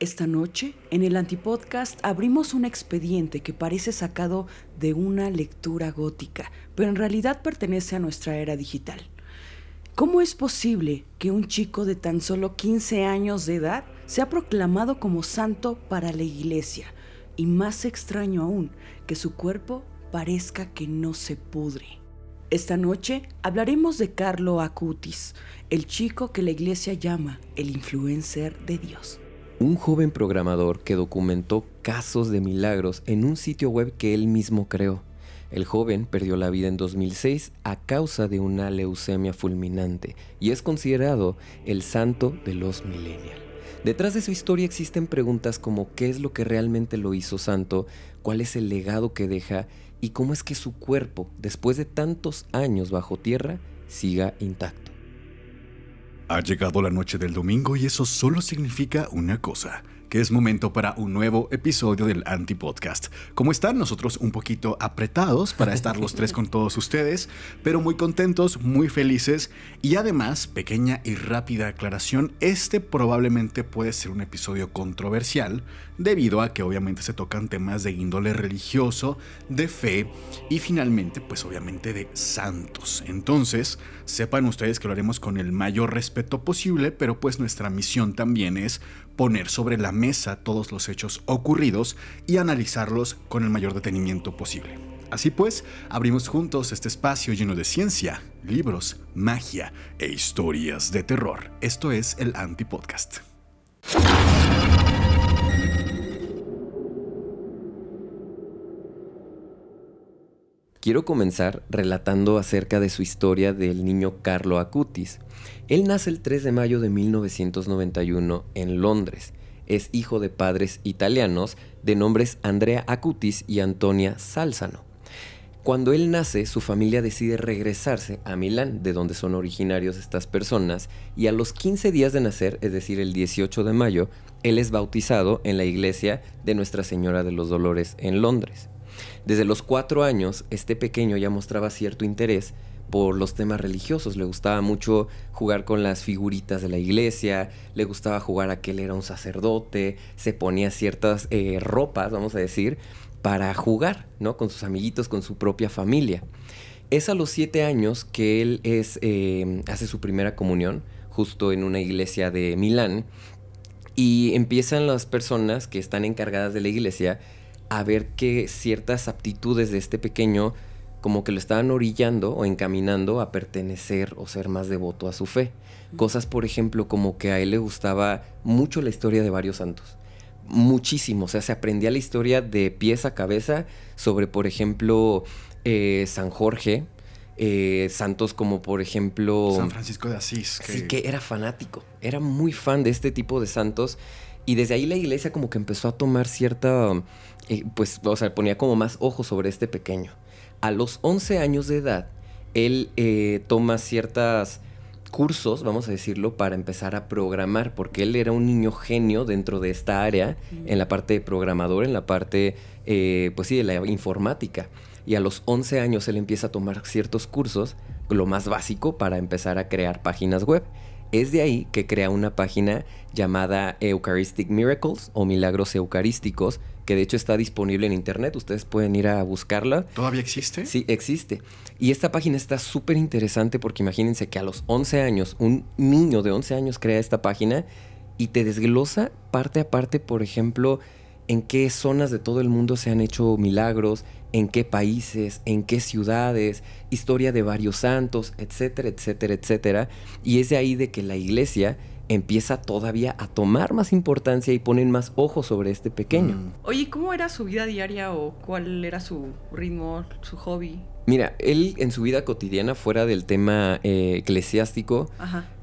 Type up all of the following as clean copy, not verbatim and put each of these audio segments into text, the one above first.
Esta noche, en el Antipodcast, abrimos un expediente que parece sacado de una lectura gótica, pero en realidad pertenece a nuestra era digital. ¿Cómo es posible que un chico de tan solo 15 años de edad sea proclamado como santo para la iglesia? Y más extraño aún, que su cuerpo parezca que no se pudre. Esta noche hablaremos de Carlo Acutis, el chico que la iglesia llama el influencer de Dios. Un joven programador que documentó casos de milagros en un sitio web que él mismo creó. El joven perdió la vida en 2006 a causa de una leucemia fulminante y es considerado el santo de los millennials. Detrás de su historia existen preguntas como ¿qué es lo que realmente lo hizo santo? ¿Cuál es el legado que deja? ¿Y cómo es que su cuerpo, después de tantos años bajo tierra, siga intacto? Ha llegado la noche del domingo y eso solo significa una cosa, que es momento para un nuevo episodio del Antipodcast. ¿Cómo están? Nosotros un poquito apretados para estar los tres con todos ustedes, pero muy contentos, muy felices y además, pequeña y rápida aclaración, este probablemente puede ser un episodio controversial debido a que obviamente se tocan temas de índole religioso, de fe y finalmente pues obviamente de santos. Entonces, sepan ustedes que lo haremos con el mayor respeto posible, pero pues nuestra misión también es poner sobre la mesa todos los hechos ocurridos y analizarlos con el mayor detenimiento posible. Así pues, abrimos juntos este espacio lleno de ciencia, libros, magia e historias de terror. Esto es el Antipodcast. Quiero comenzar relatando acerca de su historia del niño Carlo Acutis. Él nace el 3 de mayo de 1991 en Londres. Es hijo de padres italianos de nombres Andrea Acutis y Antonia Salzano. Cuando él nace, su familia decide regresarse a Milán, de donde son originarios estas personas, y a los 15 días de nacer, es decir, el 18 de mayo, él es bautizado en la iglesia de Nuestra Señora de los Dolores en Londres. Desde los 4 años, este pequeño ya mostraba cierto interés por los temas religiosos. Le gustaba mucho jugar con las figuritas de la iglesia, le gustaba jugar a que él era un sacerdote, se ponía ciertas ropas, vamos a decir, para jugar, ¿no? Con sus amiguitos, con su propia familia. Es a los 7 años que él hace su primera comunión, justo en una iglesia de Milán, y empiezan las personas que están encargadas de la iglesia a ver que ciertas aptitudes de este pequeño como que lo estaban orillando o encaminando a pertenecer o ser más devoto a su fe. Cosas, por ejemplo, como que a él le gustaba mucho la historia de varios santos. Muchísimo, o sea, se aprendía la historia de pies a cabeza sobre, por ejemplo, San Jorge, santos como, por ejemplo... San Francisco de Asís. Sí, que era fanático, era muy fan de este tipo de santos. Y desde ahí la iglesia como que empezó a tomar cierta... ponía como más ojo sobre este pequeño. A los 11 años de edad, él toma ciertos cursos, vamos a decirlo, para empezar a programar, porque él era un niño genio dentro de esta área, en la parte de programador, en la parte, de la informática. Y a los 11 años él empieza a tomar ciertos cursos, lo más básico, para empezar a crear páginas web. Es de ahí que crea una página llamada Eucharistic Miracles o Milagros Eucarísticos, que de hecho está disponible en internet. Ustedes pueden ir a buscarla. ¿Todavía existe? Sí, existe. Y esta página está súper interesante porque imagínense que a los 11 años, un niño de 11 años crea esta página y te desglosa parte a parte, por ejemplo, en qué zonas de todo el mundo se han hecho milagros, en qué países, en qué ciudades, historia de varios santos, etcétera, etcétera, etcétera. Y es de ahí de que la iglesia empieza todavía a tomar más importancia y ponen más ojo sobre este pequeño. Oye, ¿cómo era su vida diaria o cuál era su ritmo, su hobby? Mira, él en su vida cotidiana, fuera del tema eclesiástico,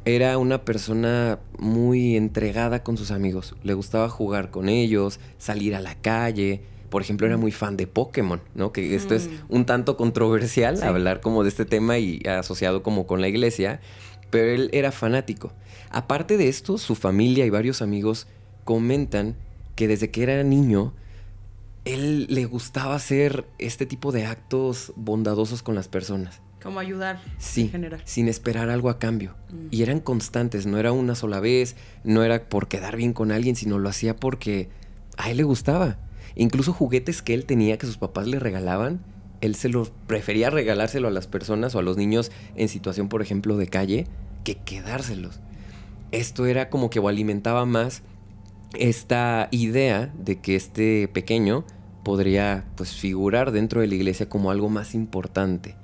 era una persona muy entregada con sus amigos. Le gustaba jugar con ellos, salir a la calle. Por ejemplo, era muy fan de Pokémon, ¿no? Que esto es un tanto controversial, hablar como de este tema y asociado como con la iglesia, pero él era fanático. Aparte de esto, su familia y varios amigos comentan que desde que era niño, él le gustaba hacer este tipo de actos bondadosos con las personas. Como ayudar Sí, en general. sin esperar algo a cambio. Y eran constantes, no era una sola vez, no era por quedar bien con alguien, sino lo hacía porque a él le gustaba. Incluso juguetes que él tenía, que sus papás le regalaban, él se los prefería regalárselo a las personas o a los niños en situación, por ejemplo, de calle, que quedárselos. Esto era como que alimentaba más esta idea de que este pequeño podría, pues, figurar dentro de la iglesia como algo más importante.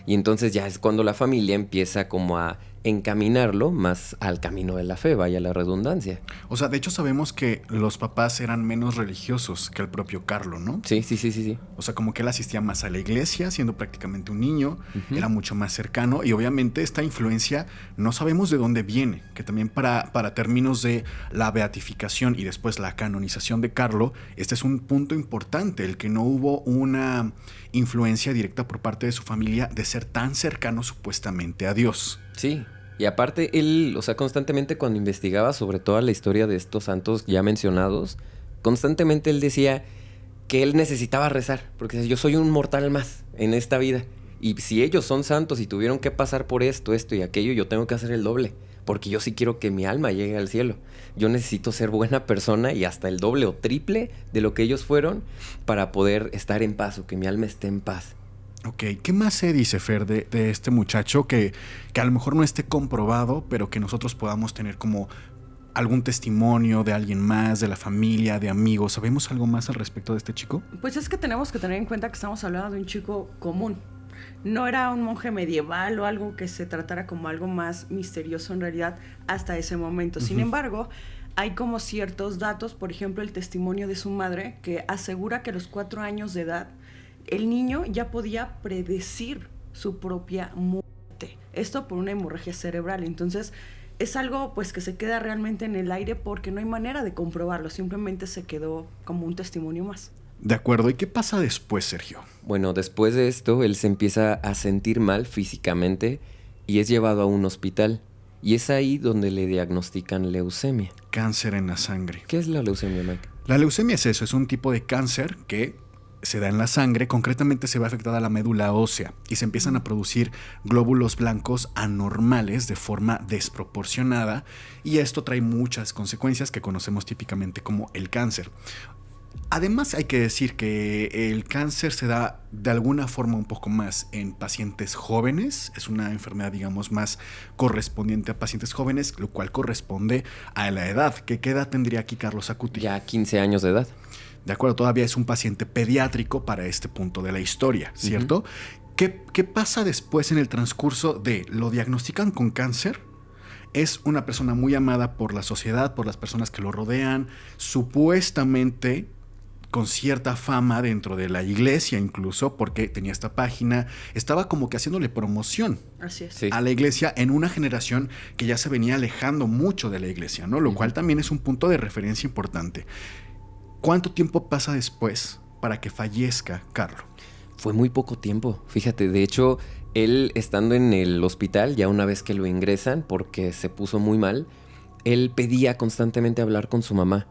Y entonces ya es cuando la familia empieza como a encaminarlo más al camino de la fe, vaya la redundancia. O sea, de hecho sabemos que los papás eran menos religiosos que el propio Carlo, ¿no? Sí. O sea, como que él asistía más a la iglesia, siendo prácticamente un niño, era mucho más cercano y obviamente esta influencia no sabemos de dónde viene, que también para términos de la beatificación y después la canonización de Carlo, este es un punto importante, el que no hubo una influencia directa por parte de su familia de ser tan cercano supuestamente a Dios. Sí, y aparte él, o sea, constantemente cuando investigaba sobre toda la historia de estos santos ya mencionados, constantemente él decía que él necesitaba rezar, porque yo soy un mortal más en esta vida. Y si ellos son santos y tuvieron que pasar por esto y aquello, yo tengo que hacer el doble, porque yo sí quiero que mi alma llegue al cielo. Yo necesito ser buena persona y hasta el doble o triple de lo que ellos fueron para poder estar en paz o que mi alma esté en paz. Ok, ¿qué más se dice, Fer, de este muchacho que a lo mejor no esté comprobado, pero que nosotros podamos tener como algún testimonio de alguien más, de la familia, de amigos? ¿Sabemos algo más al respecto de este chico? Pues es que tenemos que tener en cuenta que estamos hablando de un chico común. No era un monje medieval o algo que se tratara como algo más misterioso en realidad hasta ese momento. Sin embargo, hay como ciertos datos, por ejemplo, el testimonio de su madre, que asegura que a los 4 años de edad el niño ya podía predecir su propia muerte. Esto por una hemorragia cerebral. Entonces, es algo pues que se queda realmente en el aire porque no hay manera de comprobarlo. Simplemente se quedó como un testimonio más. De acuerdo. ¿Y qué pasa después, Sergio? Bueno, después de esto, él se empieza a sentir mal físicamente y es llevado a un hospital. Y es ahí donde le diagnostican leucemia. Cáncer en la sangre. ¿Qué es la leucemia, Mike? La leucemia es eso, es un tipo de cáncer que se da en la sangre, concretamente se ve afectada la médula ósea y se empiezan a producir glóbulos blancos anormales de forma desproporcionada y esto trae muchas consecuencias que conocemos típicamente como el cáncer. Además hay que decir que el cáncer se da de alguna forma un poco más en pacientes jóvenes, es una enfermedad digamos más correspondiente a pacientes jóvenes, lo cual corresponde a la edad. ¿Qué edad tendría aquí Carlos Acuti? Ya 15 años de edad. De acuerdo, todavía es un paciente pediátrico para este punto de la historia, ¿cierto? ¿Qué pasa después en el transcurso de lo diagnostican con cáncer? Es una persona muy amada por la sociedad, por las personas que lo rodean, supuestamente con cierta fama dentro de la iglesia incluso, porque tenía esta página, estaba como que haciéndole promoción Así es. Sí. a la iglesia en una generación que ya se venía alejando mucho de la iglesia, ¿no? Lo cual también es un punto de referencia importante. ¿Cuánto tiempo pasa después para que fallezca Carlo? Fue muy poco tiempo, fíjate. De hecho, él estando en el hospital, ya una vez que lo ingresan, porque se puso muy mal, él pedía constantemente hablar con su mamá,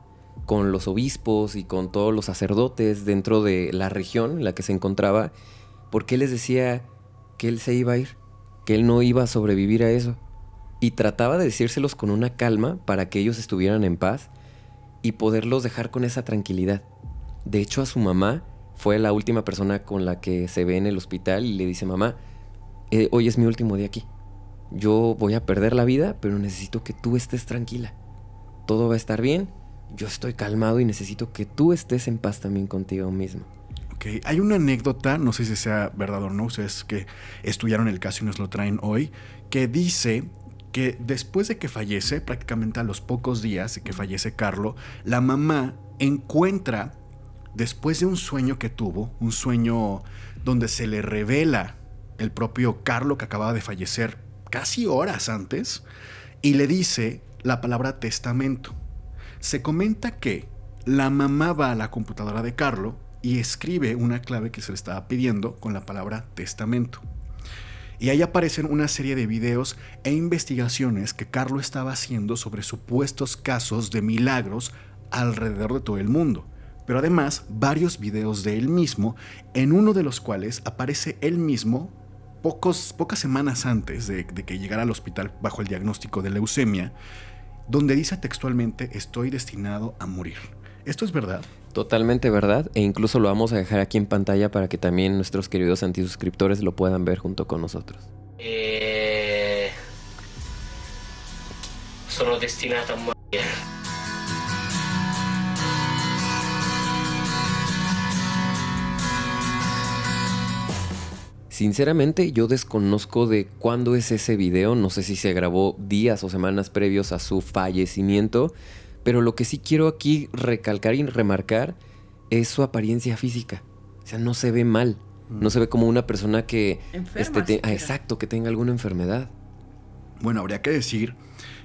con los obispos y con todos los sacerdotes dentro de la región en la que se encontraba, porque él les decía que él se iba a ir, que él no iba a sobrevivir a eso. Y trataba de decírselos con una calma para que ellos estuvieran en paz y poderlos dejar con esa tranquilidad. De hecho, a su mamá fue la última persona con la que se ve en el hospital y le dice: mamá, hoy es mi último día aquí. Yo voy a perder la vida, pero necesito que tú estés tranquila. Todo va a estar bien, yo estoy calmado y necesito que tú estés en paz también contigo mismo. Ok, hay una anécdota, no sé si sea verdad o no, ustedes que estudiaron el caso y nos lo traen hoy, que dice que después de que fallece, prácticamente a los pocos días de que fallece Carlo, la mamá encuentra, después de un sueño que tuvo, un sueño donde se le revela el propio Carlo que acababa de fallecer casi horas antes, y le dice la palabra testamento. Se comenta que la mamá va a la computadora de Carlo y escribe una clave que se le estaba pidiendo con la palabra testamento. Y ahí aparecen una serie de videos e investigaciones que Carlo estaba haciendo sobre supuestos casos de milagros alrededor de todo el mundo. Pero además, varios videos de él mismo, en uno de los cuales aparece él mismo pocas semanas antes de que llegara al hospital bajo el diagnóstico de leucemia, donde dice textualmente: estoy destinado a morir. ¿Esto es verdad? Totalmente verdad, e incluso lo vamos a dejar aquí en pantalla para que también nuestros queridos antisuscriptores lo puedan ver junto con nosotros. Sono destinato a morire. Sinceramente, yo desconozco de cuándo es ese video, no sé si se grabó días o semanas previos a su fallecimiento, pero lo que sí quiero aquí recalcar y remarcar es su apariencia física. O sea, no se ve mal, no se ve como una persona que exacto, que tenga alguna enfermedad. Bueno, habría que decir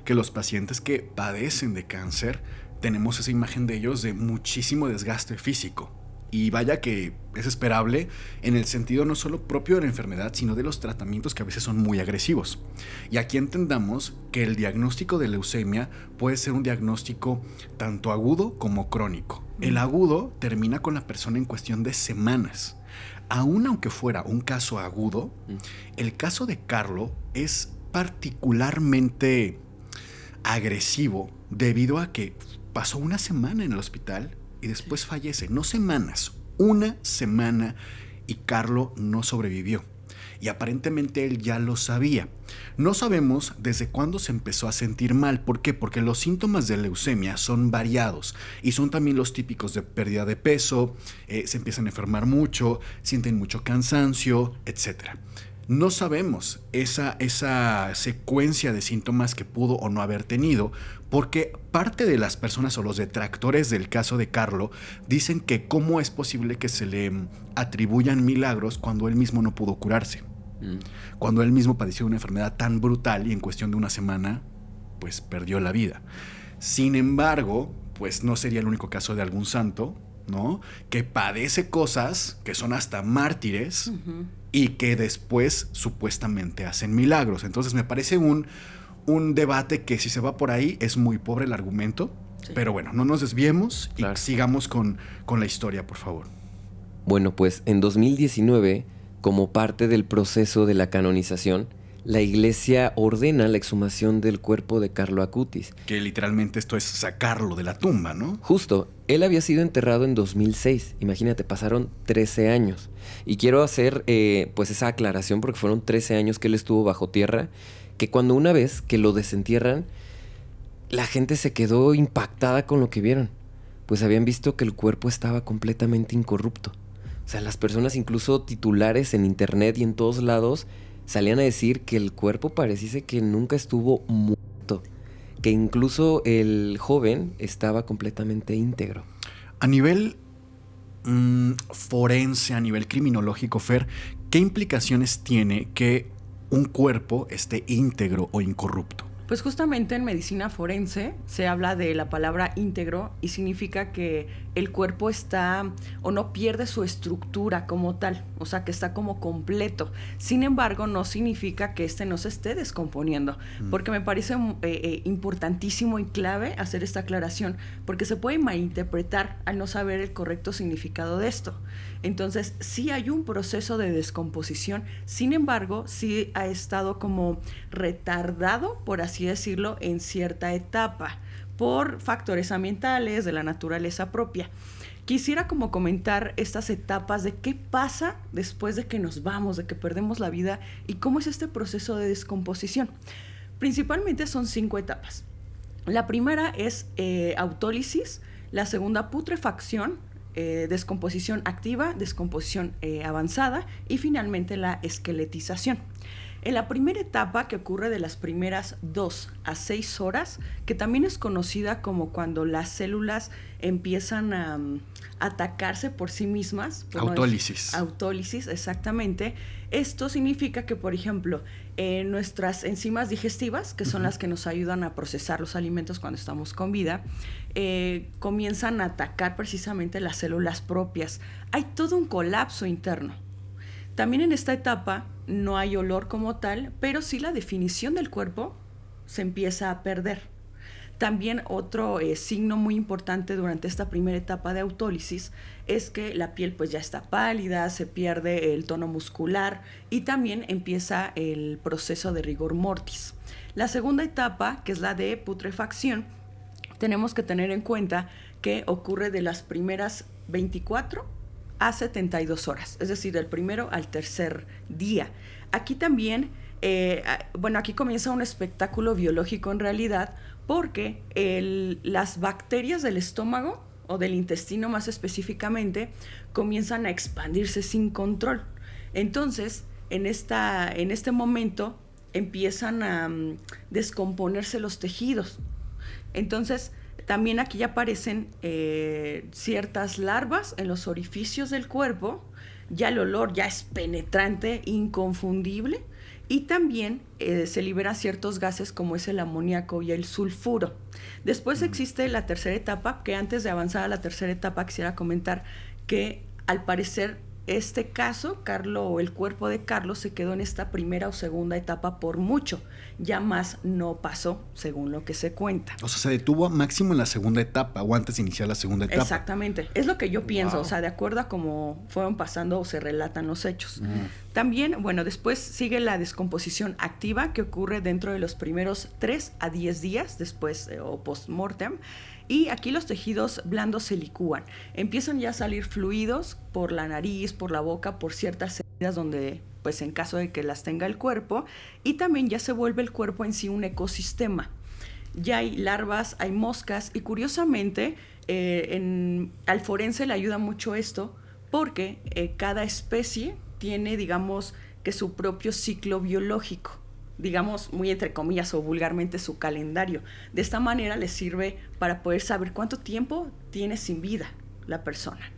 que los pacientes que padecen de cáncer tenemos esa imagen de ellos de muchísimo desgaste físico. Y vaya que es esperable en el sentido no solo propio de la enfermedad, sino de los tratamientos que a veces son muy agresivos. Y aquí entendamos que el diagnóstico de leucemia puede ser un diagnóstico tanto agudo como crónico. El agudo termina con la persona en cuestión de semanas. Aún aunque fuera un caso agudo, el caso de Carlo es particularmente agresivo debido a que pasó una semana en el hospital y después fallece. No semanas, una semana, y Carlo no sobrevivió. Y aparentemente él ya lo sabía. No sabemos desde cuándo se empezó a sentir mal. ¿Por qué? Porque los síntomas de leucemia son variados y son también los típicos de pérdida de peso, se empiezan a enfermar mucho, sienten mucho cansancio, etc. No sabemos esa secuencia de síntomas que pudo o no haber tenido, porque parte de las personas o los detractores del caso de Carlo dicen que cómo es posible que se le atribuyan milagros cuando él mismo no pudo curarse. Cuando él mismo padeció una enfermedad tan brutal y en cuestión de una semana, pues perdió la vida. Sin embargo, pues no sería el único caso de algún santo, ¿no?, que padece cosas que son hasta mártires y que después supuestamente hacen milagros. Entonces me parece un debate que, si se va por ahí, es muy pobre el argumento. Sí. Pero bueno, no nos desviemos y sigamos con la historia, por favor. Bueno, pues en 2019, como parte del proceso de la canonización, la iglesia ordena la exhumación del cuerpo de Carlo Acutis. Que literalmente esto es sacarlo de la tumba, ¿no? Justo. Él había sido enterrado en 2006. Imagínate, pasaron 13 años. Y quiero hacer pues esa aclaración porque fueron 13 años que él estuvo bajo tierra, que cuando una vez que lo desentierran, la gente se quedó impactada con lo que vieron. Pues habían visto que el cuerpo estaba completamente incorrupto. O sea, las personas, incluso titulares en internet y en todos lados, salían a decir que el cuerpo pareciese que nunca estuvo muerto, que incluso el joven estaba completamente íntegro. A nivel forense, a nivel criminológico, Fer, ¿qué implicaciones tiene que un cuerpo esté íntegro o incorrupto? Pues justamente en medicina forense se habla de la palabra íntegro y significa que el cuerpo está o no pierde su estructura como tal, o sea que está como completo. Sin embargo, no significa que no se esté descomponiendo, porque me parece importantísimo y clave hacer esta aclaración, porque se puede malinterpretar al no saber el correcto significado de esto. Entonces, sí hay un proceso de descomposición, sin embargo, sí ha estado como retardado, por así decirlo, en cierta etapa, por factores ambientales, de la naturaleza propia. Quisiera como comentar estas etapas de qué pasa después de que nos vamos, de que perdemos la vida y cómo es este proceso de descomposición. Principalmente son 5 etapas. La primera es autólisis, la segunda putrefacción, descomposición activa, descomposición avanzada y finalmente la esqueletización. En la primera etapa, que ocurre de las primeras 2 a 6 horas, que también es conocida como cuando las células empiezan a atacarse por sí mismas. Autólisis. Autólisis, exactamente. Esto significa que, por ejemplo, nuestras enzimas digestivas, que son las que nos ayudan a procesar los alimentos cuando estamos con vida, comienzan a atacar precisamente las células propias. Hay todo un colapso interno. También en esta etapa no hay olor como tal, pero sí la definición del cuerpo se empieza a perder. También otro signo muy importante durante esta primera etapa de autólisis es que la piel pues ya está pálida, se pierde el tono muscular y también empieza el proceso de rigor mortis. La segunda etapa, que es la de putrefacción, tenemos que tener en cuenta que ocurre de las primeras 24 a 72 horas, es decir, del primero al tercer día. Aquí también, aquí comienza un espectáculo biológico en realidad, porque las bacterias del estómago o del intestino más específicamente comienzan a expandirse sin control. Entonces, en este momento empiezan a descomponerse los tejidos. Entonces, también aquí ya aparecen ciertas larvas en los orificios del cuerpo, ya el olor ya es penetrante, inconfundible, y también se liberan ciertos gases como es el amoníaco y el sulfuro. Después existe la tercera etapa, que antes de avanzar a la tercera etapa quisiera comentar que al parecer este caso, Carlo o el cuerpo de Carlos se quedó en esta primera o segunda etapa por mucho, ya más no pasó según lo que se cuenta. O sea, se detuvo máximo en la segunda etapa o antes de iniciar la segunda etapa. Exactamente, es lo que yo pienso, o sea, de acuerdo a cómo fueron pasando o se relatan los hechos. También, después sigue la descomposición activa que ocurre dentro de los primeros 3 a 10 días después o post-mortem. Y aquí los tejidos blandos se licúan. Empiezan ya a salir fluidos por la nariz, por la boca, por ciertas heridas donde, pues en caso de que las tenga el cuerpo. Y también ya se vuelve el cuerpo en sí un ecosistema. Ya hay larvas, hay moscas y curiosamente al forense le ayuda mucho esto porque cada especie tiene, digamos, que su propio ciclo biológico. Digamos, muy entre comillas o vulgarmente, su calendario. De esta manera les sirve para poder saber cuánto tiempo tiene sin vida la persona.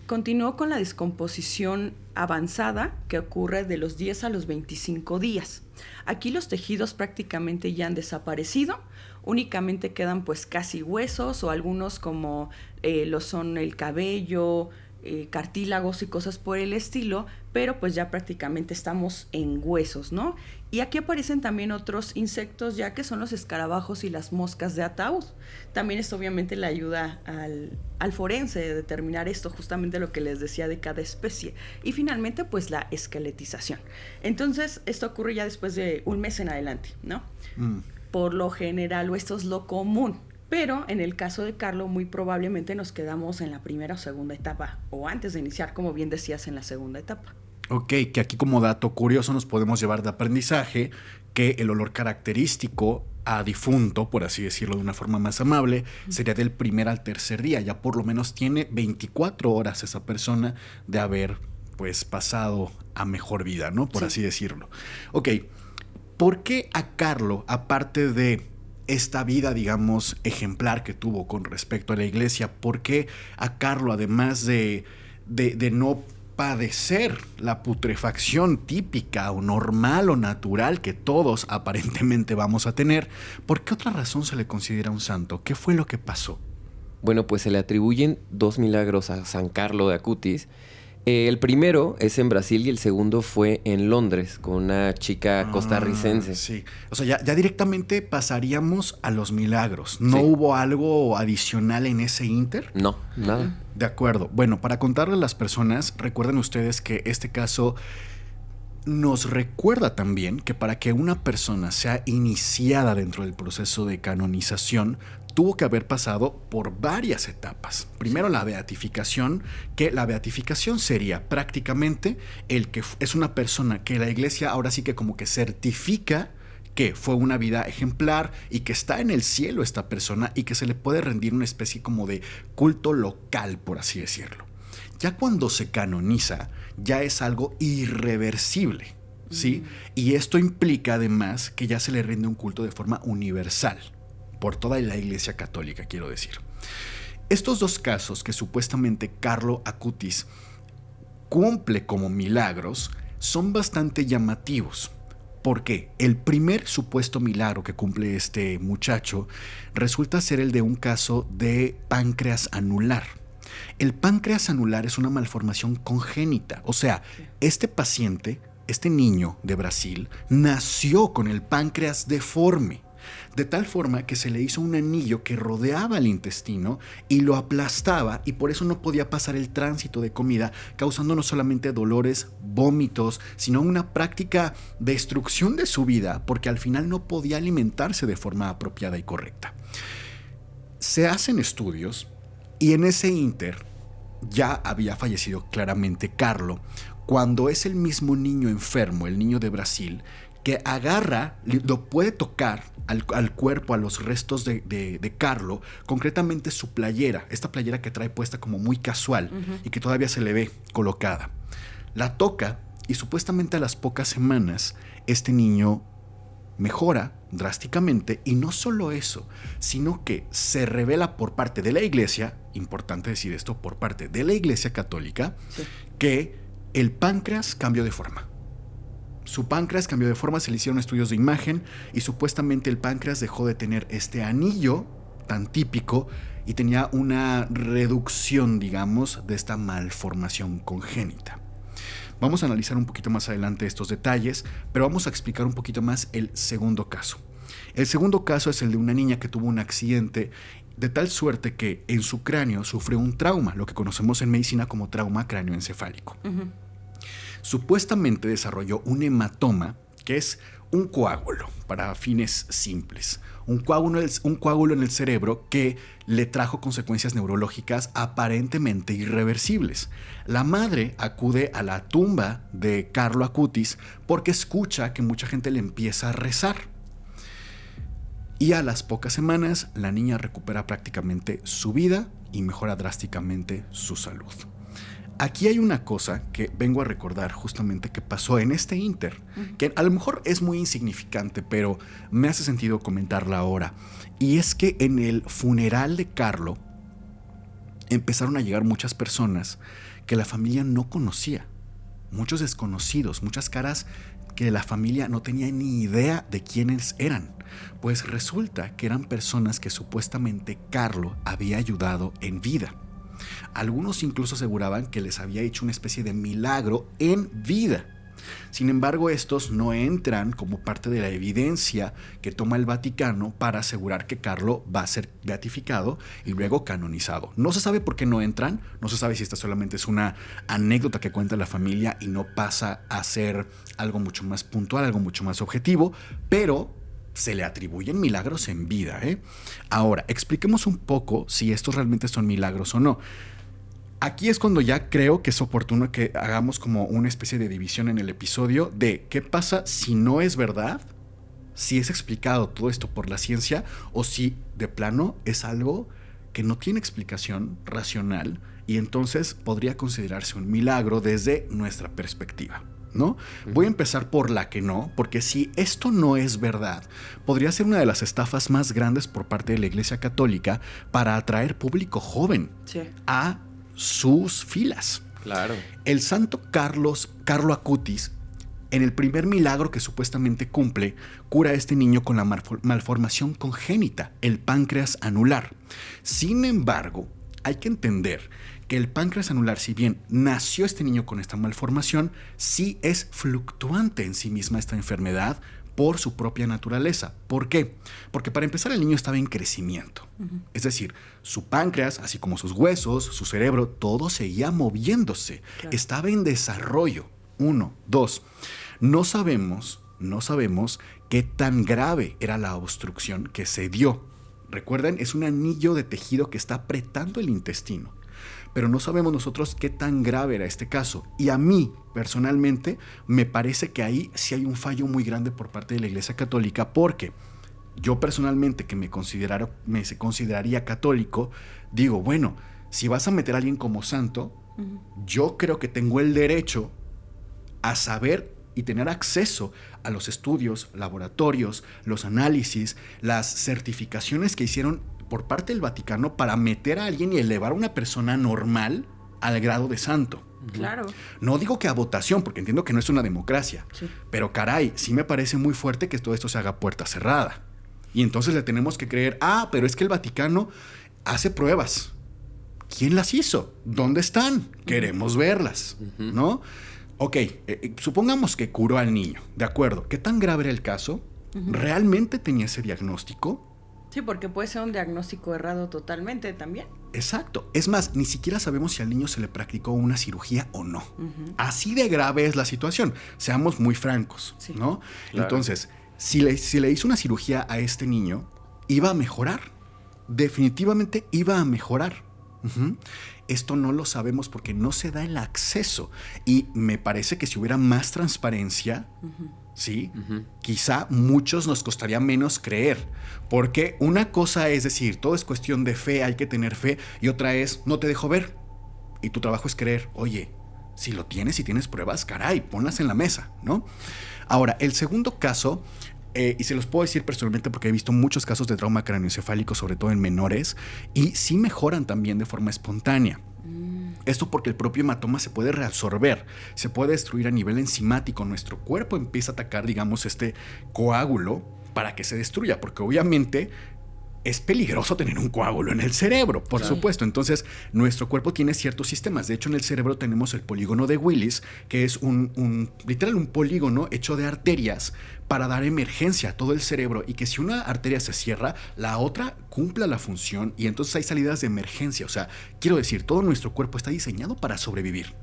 Continuó con la descomposición avanzada que ocurre de los 10 a los 25 días. Aquí los tejidos prácticamente ya han desaparecido, únicamente quedan pues casi huesos o algunos como lo son el cabello, cartílagos y cosas por el estilo, pero pues ya prácticamente estamos en huesos, ¿no? Y aquí aparecen también otros insectos ya que son los escarabajos y las moscas de ataúd. También esto obviamente le ayuda al forense de determinar esto, justamente lo que les decía de cada especie. Y finalmente pues la esqueletización. Entonces esto ocurre ya después de un mes en adelante, ¿no? Por lo general, o esto es lo común. Pero en el caso de Carlo, muy probablemente nos quedamos en la primera o segunda etapa, o antes de iniciar, como bien decías, en la segunda etapa. Ok, que aquí como dato curioso nos podemos llevar de aprendizaje que el olor característico a difunto, por así decirlo de una forma más amable, sería del primer al tercer día. Ya por lo menos tiene 24 horas esa persona de haber pues pasado a mejor vida, ¿no? Por así decirlo. Ok, ¿por qué a Carlo, aparte de esta vida, digamos, ejemplar que tuvo con respecto a la iglesia, por qué a Carlo, además de no padecer la putrefacción típica o normal o natural que todos aparentemente vamos a tener, por qué otra razón se le considera un santo? ¿Qué fue lo que pasó? Bueno, pues se le atribuyen 2 milagros a San Carlo de Acutis. El primero es en Brasil y el segundo fue en Londres con una chica costarricense. Sí, o sea, ya directamente pasaríamos a los milagros. ¿No hubo algo adicional en ese ínter? No, nada. De acuerdo. Bueno, para contarle a las personas, recuerden ustedes que este caso nos recuerda también que para que una persona sea iniciada dentro del proceso de canonización, tuvo que haber pasado por varias etapas. Primero la beatificación, que la beatificación sería prácticamente el que es una persona que la iglesia ahora sí que como que certifica que fue una vida ejemplar y que está en el cielo esta persona y que se le puede rendir una especie como de culto local, por así decirlo. Ya cuando se canoniza, ya es algo irreversible, ¿sí? Y esto implica además que ya se le rinde un culto de forma universal, por toda la Iglesia Católica, quiero decir. Estos dos casos que supuestamente Carlo Acutis cumple como milagros son bastante llamativos. Porque el primer supuesto milagro que cumple este muchacho resulta ser el de un caso de páncreas anular. El páncreas anular es una malformación congénita. O sea, este paciente, este niño de Brasil, nació con el páncreas deforme. de tal forma que se le hizo un anillo que rodeaba el intestino y lo aplastaba, y por eso no podía pasar el tránsito de comida, causando no solamente dolores, vómitos, sino una práctica destrucción de su vida, porque al final no podía alimentarse de forma apropiada y correcta. Se hacen estudios y en ese ínter ya había fallecido claramente Carlo, cuando es el mismo niño enfermo, el niño de Brasil, que agarra, lo puede tocar al cuerpo, a los restos de Carlo, concretamente su playera, esta playera que trae puesta como muy casual y que todavía se le ve colocada. La toca y supuestamente a las pocas semanas este niño mejora drásticamente, y no solo eso, sino que se revela por parte de la iglesia, importante decir esto, por parte de la iglesia católica, sí, que el páncreas cambió de forma. Su páncreas cambió de forma, se le hicieron estudios de imagen y supuestamente el páncreas dejó de tener este anillo tan típico y tenía una reducción, digamos, de esta malformación congénita. Vamos a analizar un poquito más adelante estos detalles, pero vamos a explicar un poquito más el segundo caso. El segundo caso es el de una niña que tuvo un accidente de tal suerte que en su cráneo sufrió un trauma, lo que conocemos en medicina como trauma cráneoencefálico. Supuestamente desarrolló un hematoma, que es un coágulo, para fines simples. Un coágulo en el cerebro que le trajo consecuencias neurológicas aparentemente irreversibles. La madre acude a la tumba de Carlo Acutis porque escucha que mucha gente le empieza a rezar. Y a las pocas semanas, la niña recupera prácticamente su vida y mejora drásticamente su salud. Aquí hay una cosa que vengo a recordar justamente que pasó en este ínter, que a lo mejor es muy insignificante, pero me hace sentido comentarla ahora. Y es que en el funeral de Carlo empezaron a llegar muchas personas que la familia no conocía. Muchos desconocidos, muchas caras que la familia no tenía ni idea de quiénes eran. Pues resulta que eran personas que supuestamente Carlo había ayudado en vida. Algunos incluso aseguraban que les había hecho una especie de milagro en vida. Sin embargo, estos no entran como parte de la evidencia que toma el Vaticano para asegurar que Carlo va a ser beatificado y luego canonizado. No se sabe por qué no entran, no se sabe si esta solamente es una anécdota que cuenta la familia y no pasa a ser algo mucho más puntual, algo mucho más objetivo, pero se le atribuyen milagros en vida, ¿eh? Ahora, expliquemos un poco si estos realmente son milagros o no. Aquí es cuando ya creo que es oportuno que hagamos como una especie de división en el episodio de qué pasa si no es verdad, si es explicado todo esto por la ciencia o si de plano es algo que no tiene explicación racional y entonces podría considerarse un milagro desde nuestra perspectiva, ¿no? Voy a empezar por la que no, porque si esto no es verdad, podría ser una de las estafas más grandes por parte de la Iglesia Católica para atraer público joven a sus filas. Claro. El santo Carlo Acutis, en el primer milagro que supuestamente cumple, cura a este niño con la malformación congénita, el páncreas anular. Sin embargo, hay que entender que el páncreas anular, si bien nació este niño con esta malformación, sí es fluctuante en sí misma esta enfermedad por su propia naturaleza. ¿Por qué? Porque para empezar el niño estaba en crecimiento. Es decir, su páncreas, así como sus huesos, su cerebro, todo seguía moviéndose. Claro. Estaba en desarrollo. 1, 2. No sabemos qué tan grave era la obstrucción que se dio. Recuerden, es un anillo de tejido que está apretando el intestino. Pero no sabemos nosotros qué tan grave era este caso. Y a mí, personalmente, me parece que ahí sí hay un fallo muy grande por parte de la Iglesia Católica, porque yo personalmente, que me consideraría católico, digo, bueno, si vas a meter a alguien como santo, yo creo que tengo el derecho a saber y tener acceso a los estudios, laboratorios, los análisis, las certificaciones que hicieron por parte del Vaticano para meter a alguien y elevar a una persona normal al grado de santo. Claro. No digo que a votación, porque entiendo que no es una democracia, pero caray, sí me parece muy fuerte que todo esto se haga a puerta cerrada. Y entonces le tenemos que creer, pero es que el Vaticano hace pruebas. ¿Quién las hizo? ¿Dónde están? Queremos verlas, ¿no? Ok, supongamos que curó al niño, de acuerdo. ¿Qué tan grave era el caso? ¿Realmente tenía ese diagnóstico? Sí, porque puede ser un diagnóstico errado totalmente también. Exacto. Es más, ni siquiera sabemos si al niño se le practicó una cirugía o no. Así de grave es la situación. Seamos muy francos, sí, ¿no? Claro. Entonces, si le hizo una cirugía a este niño, iba a mejorar. Definitivamente iba a mejorar. Esto no lo sabemos porque no se da el acceso. Y me parece que si hubiera más transparencia, ¿sí? Quizá muchos nos costaría menos creer. Porque una cosa es decir, todo es cuestión de fe, hay que tener fe. Y otra es, no te dejo ver. Y tu trabajo es creer. Oye, si lo tienes y tienes pruebas, caray, ponlas en la mesa, ¿no? Ahora, el segundo caso... y se los puedo decir personalmente porque he visto muchos casos de trauma craneoencefálico, sobre todo en menores, y sí mejoran también de forma espontánea. Esto porque el propio hematoma se puede reabsorber, se puede destruir a nivel enzimático. Nuestro cuerpo empieza a atacar, digamos, este coágulo para que se destruya, porque obviamente es peligroso tener un coágulo en el cerebro, por supuesto. Entonces, nuestro cuerpo tiene ciertos sistemas. De hecho, en el cerebro tenemos el polígono de Willis, que es literal un polígono hecho de arterias para dar emergencia a todo el cerebro, y que si una arteria se cierra, la otra cumpla la función y entonces hay salidas de emergencia. O sea, quiero decir, todo nuestro cuerpo está diseñado para sobrevivir.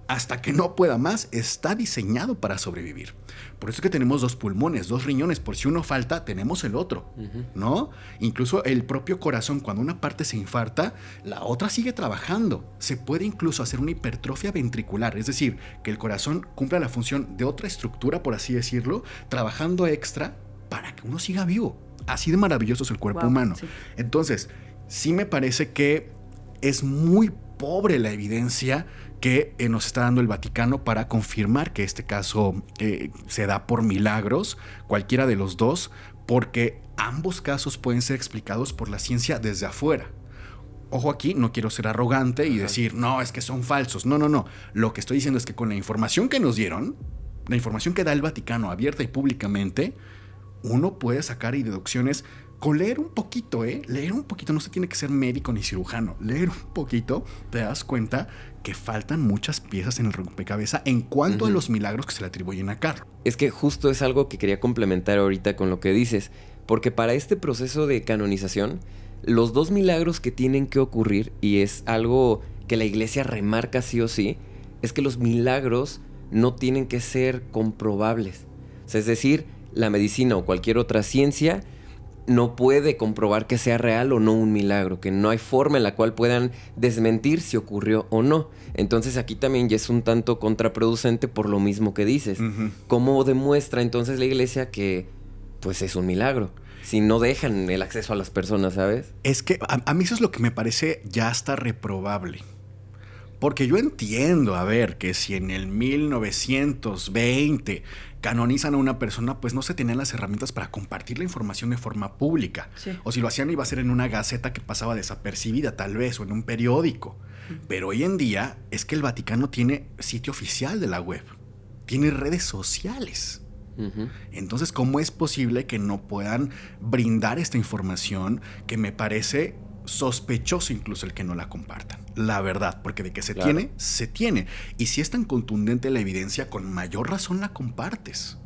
Hasta que no pueda más, está diseñado para sobrevivir. Por eso es que tenemos 2 pulmones, 2 riñones. Por si uno falta, tenemos el otro, ¿no? Incluso el propio corazón, cuando una parte se infarta, la otra sigue trabajando. Se puede incluso hacer una hipertrofia ventricular, es decir, que el corazón cumpla la función de otra estructura, por así decirlo, trabajando extra para que uno siga vivo. Así de maravilloso es el cuerpo humano. Sí. Entonces, sí me parece que es muy pobre la evidencia que nos está dando el Vaticano para confirmar que este caso se da por milagros, cualquiera de los dos, porque ambos casos pueden ser explicados por la ciencia desde afuera. Ojo aquí, no quiero ser arrogante y decir, no, es que son falsos. No. Lo que estoy diciendo es que con la información que nos dieron, la información que da el Vaticano abierta y públicamente, uno puede sacar deducciones. Con leer un poquito, leer un poquito, no se tiene que ser médico ni cirujano. Leer un poquito, te das cuenta que faltan muchas piezas en el rompecabezas en cuanto a los milagros que se le atribuyen a Carlo. Es que justo es algo que quería complementar ahorita con lo que dices, porque para este proceso de canonización, los 2 milagros que tienen que ocurrir, y es algo que la iglesia remarca sí o sí, es que los milagros no tienen que ser comprobables. O sea, es decir, la medicina o cualquier otra ciencia no puede comprobar que sea real o no un milagro, que no hay forma en la cual puedan desmentir si ocurrió o no. Entonces aquí también ya es un tanto contraproducente por lo mismo que dices. ¿Cómo demuestra entonces la iglesia que pues es un milagro? Si no dejan el acceso a las personas, ¿sabes? Es que a mí eso es lo que me parece ya hasta reprobable. Porque yo entiendo, a ver, que si en el 1920 canonizan a una persona, pues no se tenían las herramientas para compartir la información de forma pública. Sí. O si lo hacían, iba a ser en una gaceta que pasaba desapercibida, tal vez, o en un periódico. Pero hoy en día es que el Vaticano tiene sitio oficial de la web, tiene redes sociales. Entonces, ¿cómo es posible que no puedan brindar esta información que me parece sospechoso incluso el que no la compartan? La verdad, porque de que se tiene, se tiene. Y si es tan contundente la evidencia, con mayor razón la compartes,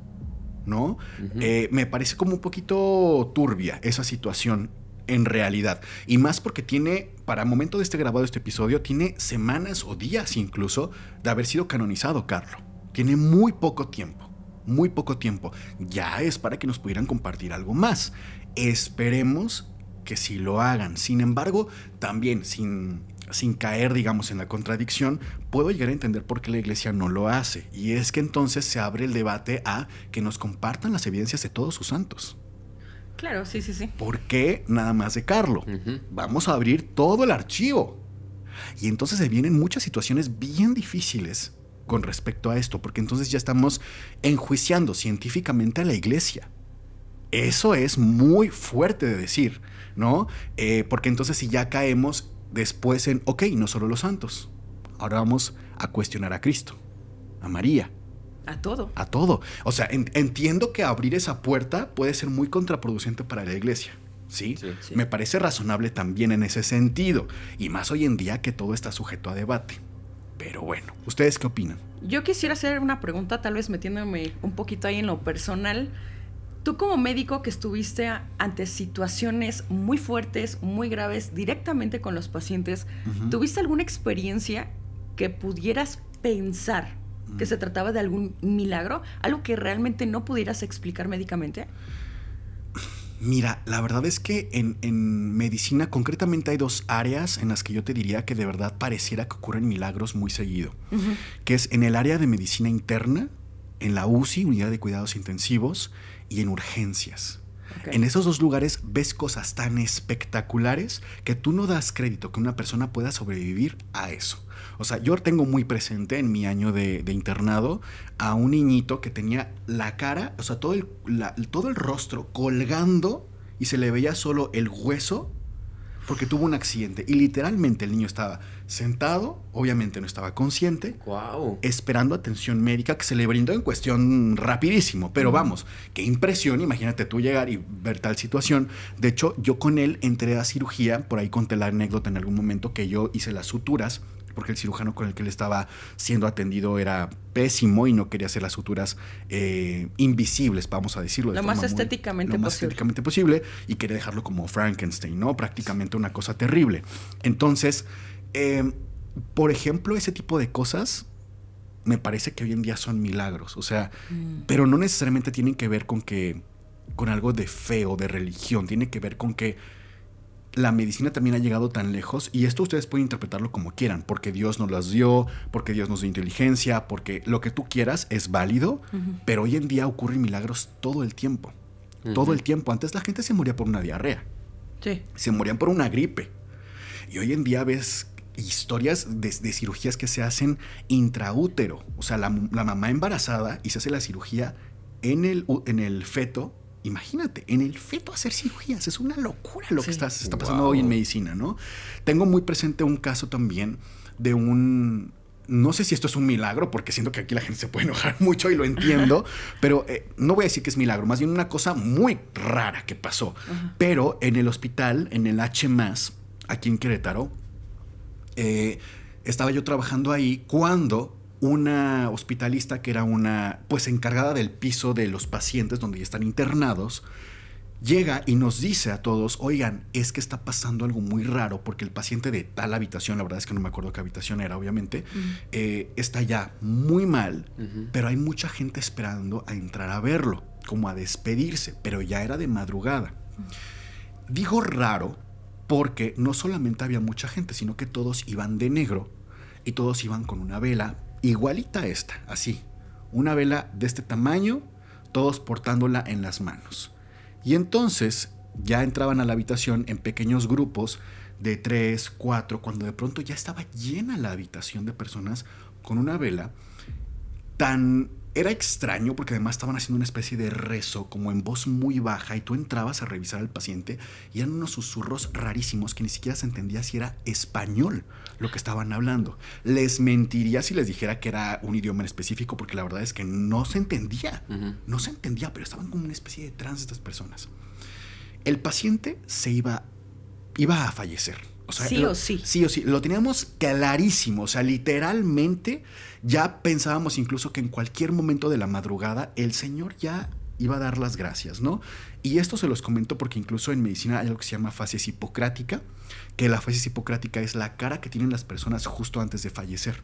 ¿no? Me parece como un poquito turbia esa situación en realidad. Y más porque tiene, para el momento de grabado este episodio, tiene semanas o días incluso de haber sido canonizado Carlo. Tiene muy poco tiempo. Muy poco tiempo. Ya es para que nos pudieran compartir algo más. Esperemos que sí lo hagan. Sin embargo, también sin caer, digamos, en la contradicción, puedo llegar a entender por qué la iglesia no lo hace. Y es que entonces se abre el debate a que nos compartan las evidencias de todos sus santos. Claro, sí. ¿Por qué nada más de Carlo? Vamos a abrir todo el archivo. Y entonces se vienen muchas situaciones bien difíciles con respecto a esto, porque entonces ya estamos enjuiciando científicamente a la iglesia. Eso es muy fuerte de decir, ¿no? Porque entonces si ya caemos después en, no solo los santos, ahora vamos a cuestionar a Cristo, a María. A todo. A todo. O sea, entiendo que abrir esa puerta puede ser muy contraproducente para la iglesia. ¿Sí? Sí. Me parece razonable también en ese sentido. Y más hoy en día que todo está sujeto a debate. Pero bueno, ¿ustedes qué opinan? Yo quisiera hacer una pregunta, tal vez metiéndome un poquito ahí en lo personal. Tú como médico que estuviste ante situaciones muy fuertes, muy graves, directamente con los pacientes, ¿tuviste alguna experiencia que pudieras pensar que se trataba de algún milagro? ¿Algo que realmente no pudieras explicar médicamente? Mira, la verdad es que en medicina concretamente hay 2 áreas en las que yo te diría que de verdad pareciera que ocurren milagros muy seguido. Que es en el área de medicina interna, en la UCI, Unidad de Cuidados Intensivos, y en urgencias. Okay. En esos 2 lugares ves cosas tan espectaculares que tú no das crédito que una persona pueda sobrevivir a eso. O sea, yo tengo muy presente en mi año de internado a un niñito que tenía la cara, o sea, todo el rostro colgando y se le veía solo el hueso porque tuvo un accidente. Y literalmente el niño estaba sentado, obviamente no estaba consciente, esperando atención médica que se le brindó en cuestión rapidísimo. Pero vamos, qué impresión, imagínate tú llegar y ver tal situación. De hecho, yo con él entré a cirugía, por ahí conté la anécdota en algún momento que yo hice las suturas, porque el cirujano con el que él estaba siendo atendido era pésimo y no quería hacer las suturas invisibles, vamos a decirlo. Lo más estéticamente posible y quería dejarlo como Frankenstein, ¿no? Prácticamente una cosa terrible. Entonces, por ejemplo, ese tipo de cosas me parece que hoy en día son milagros, o sea, pero no necesariamente tienen que ver con algo de fe o de religión, tiene que ver con que la medicina también ha llegado tan lejos, y esto ustedes pueden interpretarlo como quieran, porque Dios nos las dio, porque Dios nos dio inteligencia, porque lo que tú quieras es válido, pero hoy en día ocurren milagros todo el tiempo. Todo el tiempo. Antes la gente se moría por una diarrea. Sí. Se morían por una gripe. Y hoy en día ves historias de cirugías que se hacen intraútero. O sea, la mamá embarazada y se hace la cirugía en el feto. Imagínate, en el feto hacer cirugías. Es una locura lo que está pasando hoy en medicina, ¿no? Tengo muy presente un caso también de no sé si esto es un milagro, porque siento que aquí la gente se puede enojar mucho y lo entiendo, pero no voy a decir que es milagro, más bien una cosa muy rara que pasó. Pero en el hospital, en el H+, aquí en Querétaro, estaba yo trabajando ahí cuando una hospitalista que era pues encargada del piso de los pacientes donde ya están internados, llega y nos dice a todos, oigan, es que está pasando algo muy raro porque el paciente de tal habitación, la verdad es que no me acuerdo qué habitación era, obviamente, está ya muy mal, pero hay mucha gente esperando a entrar a verlo, como a despedirse, pero ya era de madrugada. Digo raro porque no solamente había mucha gente, sino que todos iban de negro y todos iban con una vela igualita a esta, así, una vela de este tamaño, todos portándola en las manos. Y entonces ya entraban a la habitación en pequeños grupos de 3, 4, cuando de pronto ya estaba llena la habitación de personas con una vela. Era extraño porque además estaban haciendo una especie de rezo como en voz muy baja, y tú entrabas a revisar al paciente y eran unos susurros rarísimos que ni siquiera se entendía si era español lo que estaban hablando. Les mentiría si les dijera que era un idioma en específico, porque la verdad es que no se entendía. No se entendía, pero estaban como una especie de trance estas personas. El paciente se iba a fallecer. O sea, sí o sí. Sí o sí. Lo teníamos clarísimo. O sea, literalmente ya pensábamos incluso que en cualquier momento de la madrugada el señor ya iba a dar las gracias, ¿no? Y esto se los comento porque incluso en medicina hay algo que se llama facies hipocrática, que la facies hipocrática es la cara que tienen las personas justo antes de fallecer.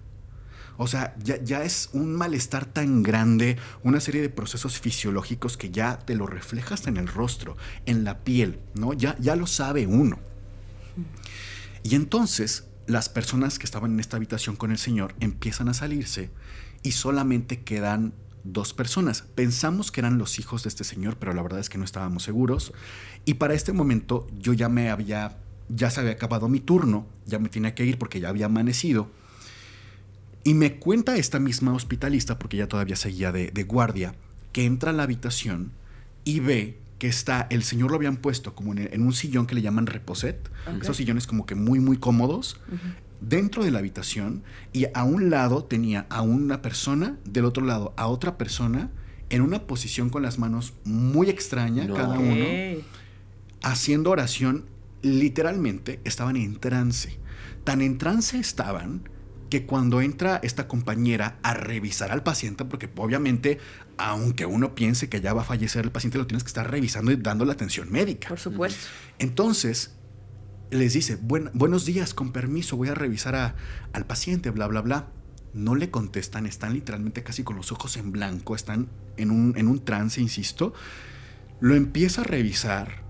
O sea, ya es un malestar tan grande, una serie de procesos fisiológicos que ya te lo refleja hasta en el rostro, en la piel, ¿no? Ya lo sabe uno. Y entonces las personas que estaban en esta habitación con el señor empiezan a salirse y solamente quedan 2 personas. Pensamos que eran los hijos de este señor, pero la verdad es que no estábamos seguros. Y para este momento yo ya se había acabado mi turno, ya me tenía que ir porque ya había amanecido. Y me cuenta esta misma hospitalista, porque ella todavía seguía de guardia, que entra a la habitación y ve que el señor lo habían puesto como en un sillón que le llaman reposet, esos sillones como que muy, muy cómodos, dentro de la habitación, y a un lado tenía a una persona, del otro lado a otra persona, en una posición con las manos muy extraña, cada uno, haciendo oración. Literalmente estaban en trance. Tan en trance estaban que cuando entra esta compañera a revisar al paciente, porque obviamente, aunque uno piense que ya va a fallecer el paciente, lo tienes que estar revisando y dándole atención médica. Por supuesto. Entonces, les dice, buenos días, con permiso, voy a revisar al paciente, bla, bla, bla. No le contestan, están literalmente casi con los ojos en blanco, están en un trance, insisto. Lo empieza a revisar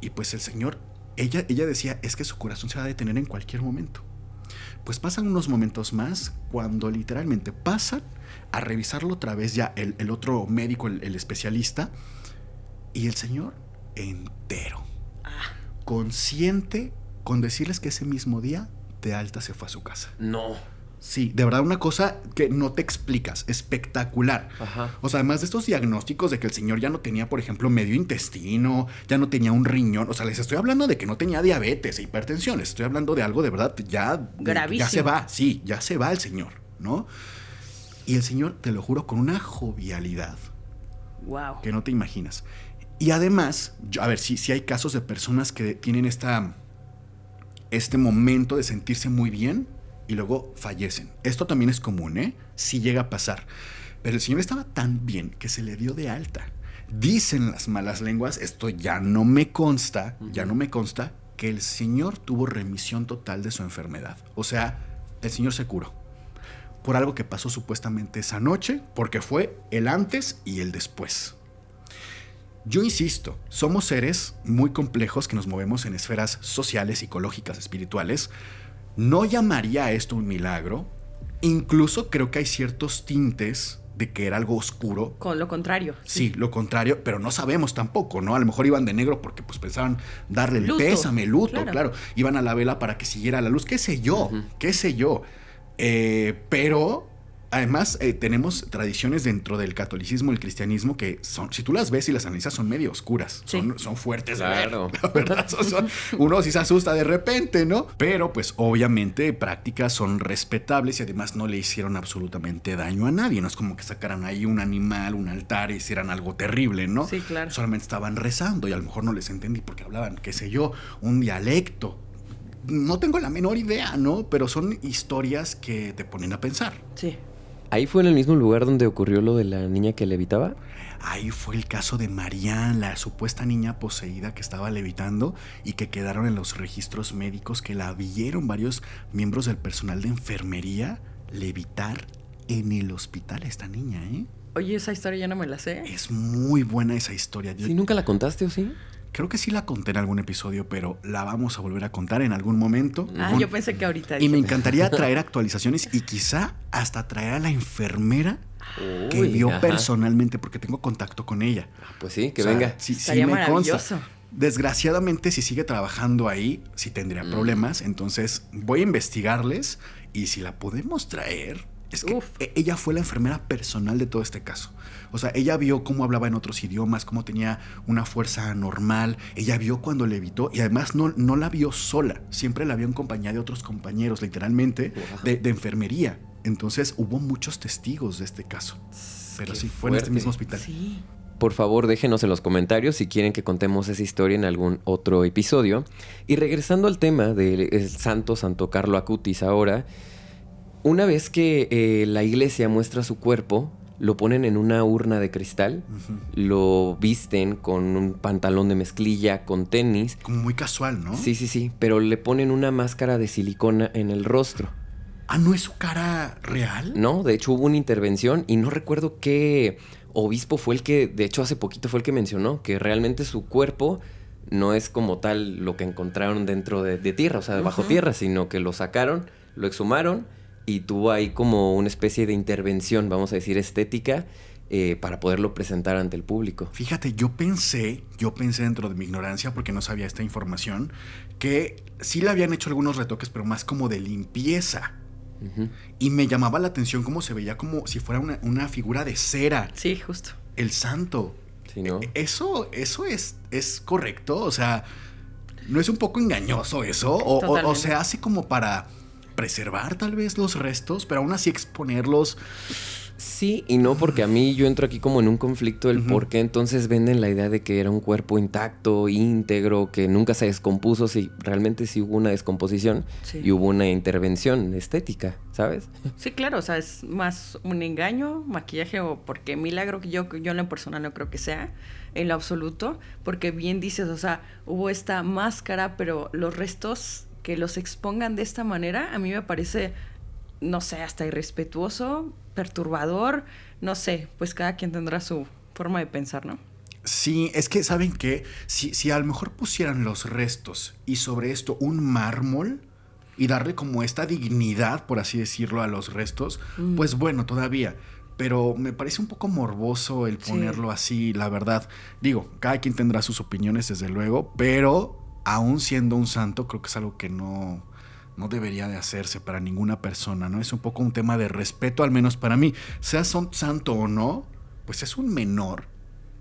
y pues el señor, ella decía, es que su corazón se va a detener en cualquier momento. Pues pasan unos momentos más cuando literalmente pasan a revisarlo otra vez ya el otro médico, el especialista, y el señor entero, consciente, con decirles que ese mismo día de alta se fue a su casa. No. Sí, de verdad una cosa que no te explicas, espectacular. Ajá. O sea, además de estos diagnósticos de que el señor ya no tenía, por ejemplo, medio intestino, ya no tenía un riñón, o sea, les estoy hablando de que no tenía diabetes e hipertensión, les estoy hablando de algo de verdad gravísimo. Ya se va, sí, ya se va el señor, ¿no? Y el señor, te lo juro, con una jovialidad Wow. que no te imaginas. Y además, a ver, sí hay casos de personas que tienen este momento de sentirse muy bien y luego fallecen. Esto también es común, ¿eh? Sí llega a pasar. Pero el señor estaba tan bien que se le dio de alta. Dicen las malas lenguas, esto ya no me consta, que el señor tuvo remisión total de su enfermedad. O sea, el señor se curó por algo que pasó supuestamente esa noche, porque fue el antes y el después. Yo insisto, somos seres muy complejos que nos movemos en esferas sociales, psicológicas, espirituales. No llamaría a esto un milagro. Incluso creo que hay ciertos tintes de que era algo oscuro. Con lo contrario. Sí, lo contrario, pero no sabemos tampoco, ¿no? A lo mejor iban de negro porque pues pensaban darle el pésame, luto, claro. Iban a la vela para que siguiera la luz, qué sé yo. Pero además tenemos tradiciones dentro del catolicismo y el cristianismo que son, si tú las ves y las analizas, son medio oscuras. Sí. Son fuertes de ver, la verdad. Uno sí se asusta de repente, ¿no? Pero pues obviamente prácticas son respetables y además no le hicieron absolutamente daño a nadie. No es como que sacaran ahí un animal, un altar y hicieran algo terrible, ¿no? Sí, claro. Solamente estaban rezando y a lo mejor no les entendí porque hablaban, qué sé yo, un dialecto. No tengo la menor idea, ¿no? Pero son historias que te ponen a pensar. Sí. ¿Ahí fue en el mismo lugar donde ocurrió lo de la niña que levitaba? Ahí fue el caso de Marianne, la supuesta niña poseída que estaba levitando y que quedaron en los registros médicos que la vieron varios miembros del personal de enfermería levitar en el hospital a esta niña, ¿eh? Oye, esa historia ya no me la sé. Es muy buena esa historia. ¿Sí nunca la contaste o sí? Creo que sí la conté en algún episodio, pero la vamos a volver a contar en algún momento. Yo pensé que ahorita. Y me encantaría traer actualizaciones y quizá hasta traer a la enfermera que vio personalmente, porque tengo contacto con ella. Pues sí, que venga. Sí me consta. Desgraciadamente, si sigue trabajando ahí, sí tendría problemas. Entonces voy a investigarles y si la podemos traer... Es que ella fue la enfermera personal de todo este caso. O sea, ella vio cómo hablaba en otros idiomas, cómo tenía una fuerza anormal. Ella vio cuando levitó y además no la vio sola. Siempre la vio en compañía de otros compañeros, literalmente, de enfermería. Entonces hubo muchos testigos de este caso. Pero sí, fue en este mismo hospital. Sí. Por favor, déjenos en los comentarios si quieren que contemos esa historia en algún otro episodio. Y regresando al tema del Santo Carlo Acutis ahora... Una vez que la iglesia muestra su cuerpo, lo ponen en una urna de cristal, lo visten con un pantalón de mezclilla, con tenis. Como muy casual, ¿no? Sí, pero le ponen una máscara de silicona en el rostro. ¿Ah, no es su cara real? No, de hecho hubo una intervención y no recuerdo qué obispo fue el que, de hecho hace poquito fue el que mencionó que realmente su cuerpo no es como tal lo que encontraron dentro de tierra, o sea, bajo tierra, sino que lo sacaron, lo exhumaron y tuvo ahí como una especie de intervención, vamos a decir, estética, para poderlo presentar ante el público. Fíjate, yo pensé dentro de mi ignorancia, porque no sabía esta información, que sí le habían hecho algunos retoques, pero más como de limpieza. Y me llamaba la atención cómo se veía como si fuera una figura de cera. Sí, justo. El santo. Sí, ¿no? ¿Eso es correcto? O sea, ¿no es un poco engañoso eso? O se hace como para... preservar tal vez los restos, pero aún así exponerlos Sí y no, porque a mí yo entro aquí como en un conflicto del por qué entonces venden la idea de que era un cuerpo intacto, íntegro, que nunca se descompuso, si realmente sí hubo una descomposición y hubo una intervención estética, ¿sabes? Sí, claro, o sea, es más un engaño, maquillaje o porque milagro que yo en lo personal no creo que sea en lo absoluto, porque bien dices, o sea, hubo esta máscara, pero los restos que los expongan de esta manera, a mí me parece, no sé, hasta irrespetuoso, perturbador, no sé, pues cada quien tendrá su forma de pensar, ¿no? Sí, es que, ¿saben qué? Si a lo mejor pusieran los restos y sobre esto un mármol y darle como esta dignidad, por así decirlo, a los restos, pues bueno, todavía. Pero me parece un poco morboso el ponerlo así, la verdad. Digo, cada quien tendrá sus opiniones, desde luego, pero aún siendo un santo, creo que es algo que no debería de hacerse para ninguna persona, ¿no? Es un poco un tema de respeto, al menos para mí. Seas santo o no, pues es un menor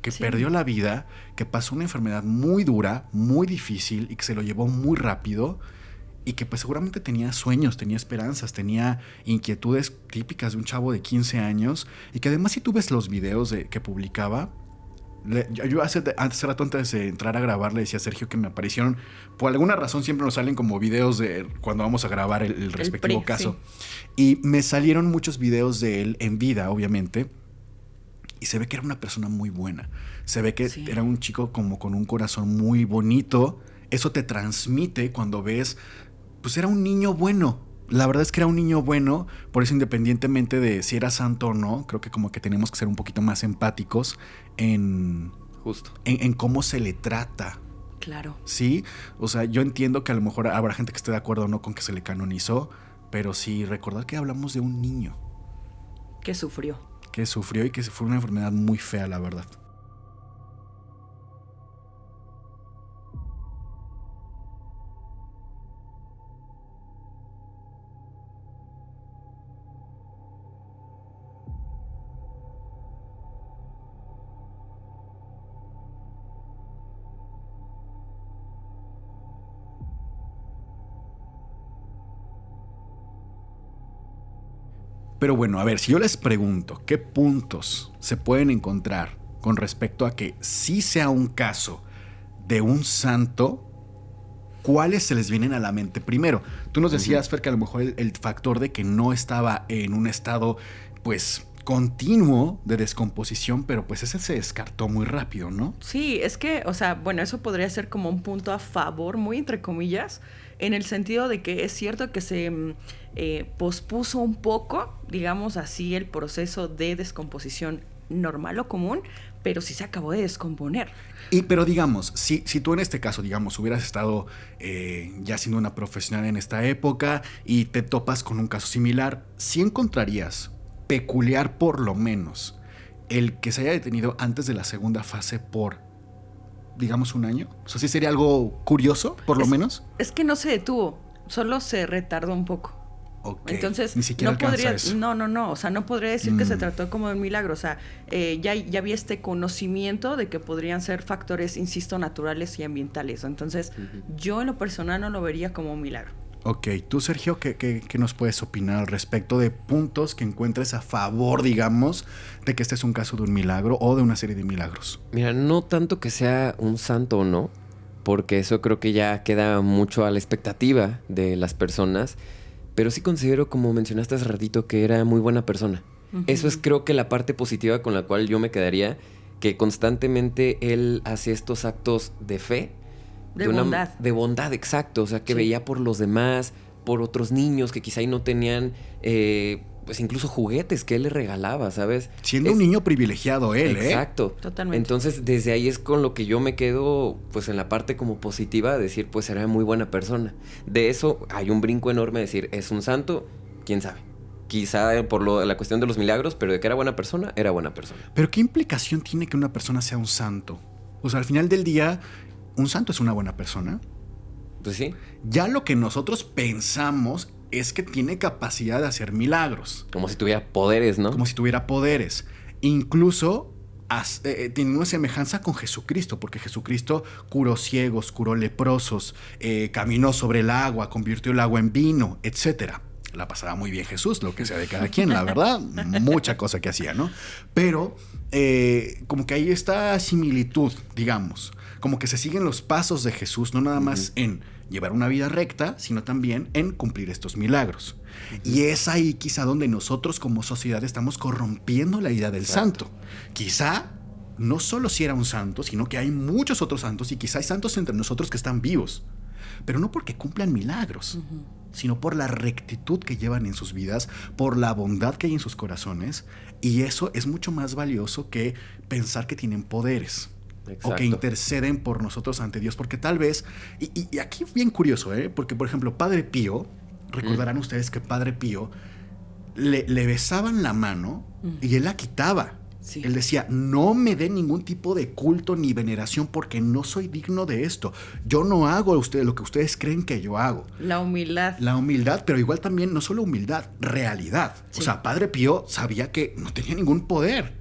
que perdió la vida, que pasó una enfermedad muy dura, muy difícil y que se lo llevó muy rápido y que pues seguramente tenía sueños, tenía esperanzas, tenía inquietudes típicas de un chavo de 15 años y que además si tú ves los videos que publicaba, yo hace rato antes de entrar a grabar le decía a Sergio que me aparecieron, por alguna razón siempre nos salen como videos de cuando vamos a grabar el respectivo caso. Sí. Y me salieron muchos videos de él en vida, obviamente, y se ve que era una persona muy buena. Se ve que era un chico como con un corazón muy bonito. Eso te transmite cuando ves, pues era un niño bueno. La verdad es que era un niño bueno, por eso independientemente de si era santo o no, creo que como que tenemos que ser un poquito más empáticos en cómo se le trata. Claro. Sí, o sea, yo entiendo que a lo mejor habrá gente que esté de acuerdo o no con que se le canonizó, pero sí recordar que hablamos de un niño. Que sufrió y que fue una enfermedad muy fea, la verdad. Pero bueno, a ver, si yo les pregunto qué puntos se pueden encontrar con respecto a que sí sea un caso de un santo, ¿cuáles se les vienen a la mente primero? Tú nos decías, Fer, que a lo mejor el factor de que no estaba en un estado, pues, continuo de descomposición, pero pues ese se descartó muy rápido, ¿no? Sí, es que, o sea, bueno, eso podría ser como un punto a favor, muy entre comillas, en el sentido de que es cierto que se pospuso un poco, digamos así, el proceso de descomposición normal o común, pero sí se acabó de descomponer. Pero digamos, si tú en este caso, digamos, hubieras estado ya siendo una profesional en esta época y te topas con un caso similar, ¿sí encontrarías peculiar por lo menos el que se haya detenido antes de la segunda fase por, digamos, un año? O sea, ¿sí sería algo curioso, por lo menos? Es que no se detuvo, solo se retardó un poco. Okay. Entonces, ni siquiera no podría, eso. No, o sea, no podría decir que se trató como de un milagro, o sea, ya había este conocimiento de que podrían ser factores, insisto, naturales y ambientales, entonces yo en lo personal no lo vería como un milagro. Ok, tú, Sergio, ¿qué nos puedes opinar al respecto de puntos que encuentres a favor, digamos, de que este es un caso de un milagro o de una serie de milagros? Mira, no tanto que sea un santo o no, porque eso creo que ya queda mucho a la expectativa de las personas, pero sí considero, como mencionaste hace ratito, que era muy buena persona. Eso es, creo que, la parte positiva con la cual yo me quedaría, que constantemente él hacía estos actos de fe. De bondad. De bondad, exacto. O sea, que veía por los demás, por otros niños que quizá no tenían, pues incluso juguetes que él les regalaba, ¿sabes? Siendo un niño privilegiado él, Exacto. Totalmente. Entonces, desde ahí es con lo que yo me quedo, pues en la parte como positiva, de decir, pues era muy buena persona. De eso hay un brinco enorme de decir, ¿es un santo? ¿Quién sabe? Quizá por la cuestión de los milagros, pero de que era buena persona, era buena persona. Pero ¿qué implicación tiene que una persona sea un santo? O sea, al final del día, ¿un santo es una buena persona? Pues sí. Ya lo que nosotros pensamos es que tiene capacidad de hacer milagros. Como si tuviera poderes, ¿no? Como si tuviera poderes. Incluso tiene una semejanza con Jesucristo, porque Jesucristo curó ciegos, curó leprosos, caminó sobre el agua, convirtió el agua en vino, etc. la pasaba muy bien Jesús, lo que sea de cada quien, la verdad, mucha cosa que hacía, ¿no? Pero como que hay esta similitud, digamos, como que se siguen los pasos de Jesús, no nada más en llevar una vida recta, sino también en cumplir estos milagros. Y es ahí quizá donde nosotros como sociedad estamos corrompiendo la idea del santo. Quizá no solo si era un santo, sino que hay muchos otros santos y quizá hay santos entre nosotros que están vivos, pero no porque cumplan milagros, sino por la rectitud que llevan en sus vidas, por la bondad que hay en sus corazones, y eso es mucho más valioso que pensar que tienen poderes. Exacto. O que interceden por nosotros ante Dios, porque tal vez, y aquí bien curioso, porque por ejemplo Padre Pío, recordarán ustedes que Padre Pío le besaban la mano y él la quitaba. Sí. Él decía, no me den ningún tipo de culto ni veneración porque no soy digno de esto. Yo no hago lo que ustedes creen que yo hago. La humildad. La humildad, pero igual también no solo humildad, realidad. Sí. O sea, Padre Pío sabía que no tenía ningún poder.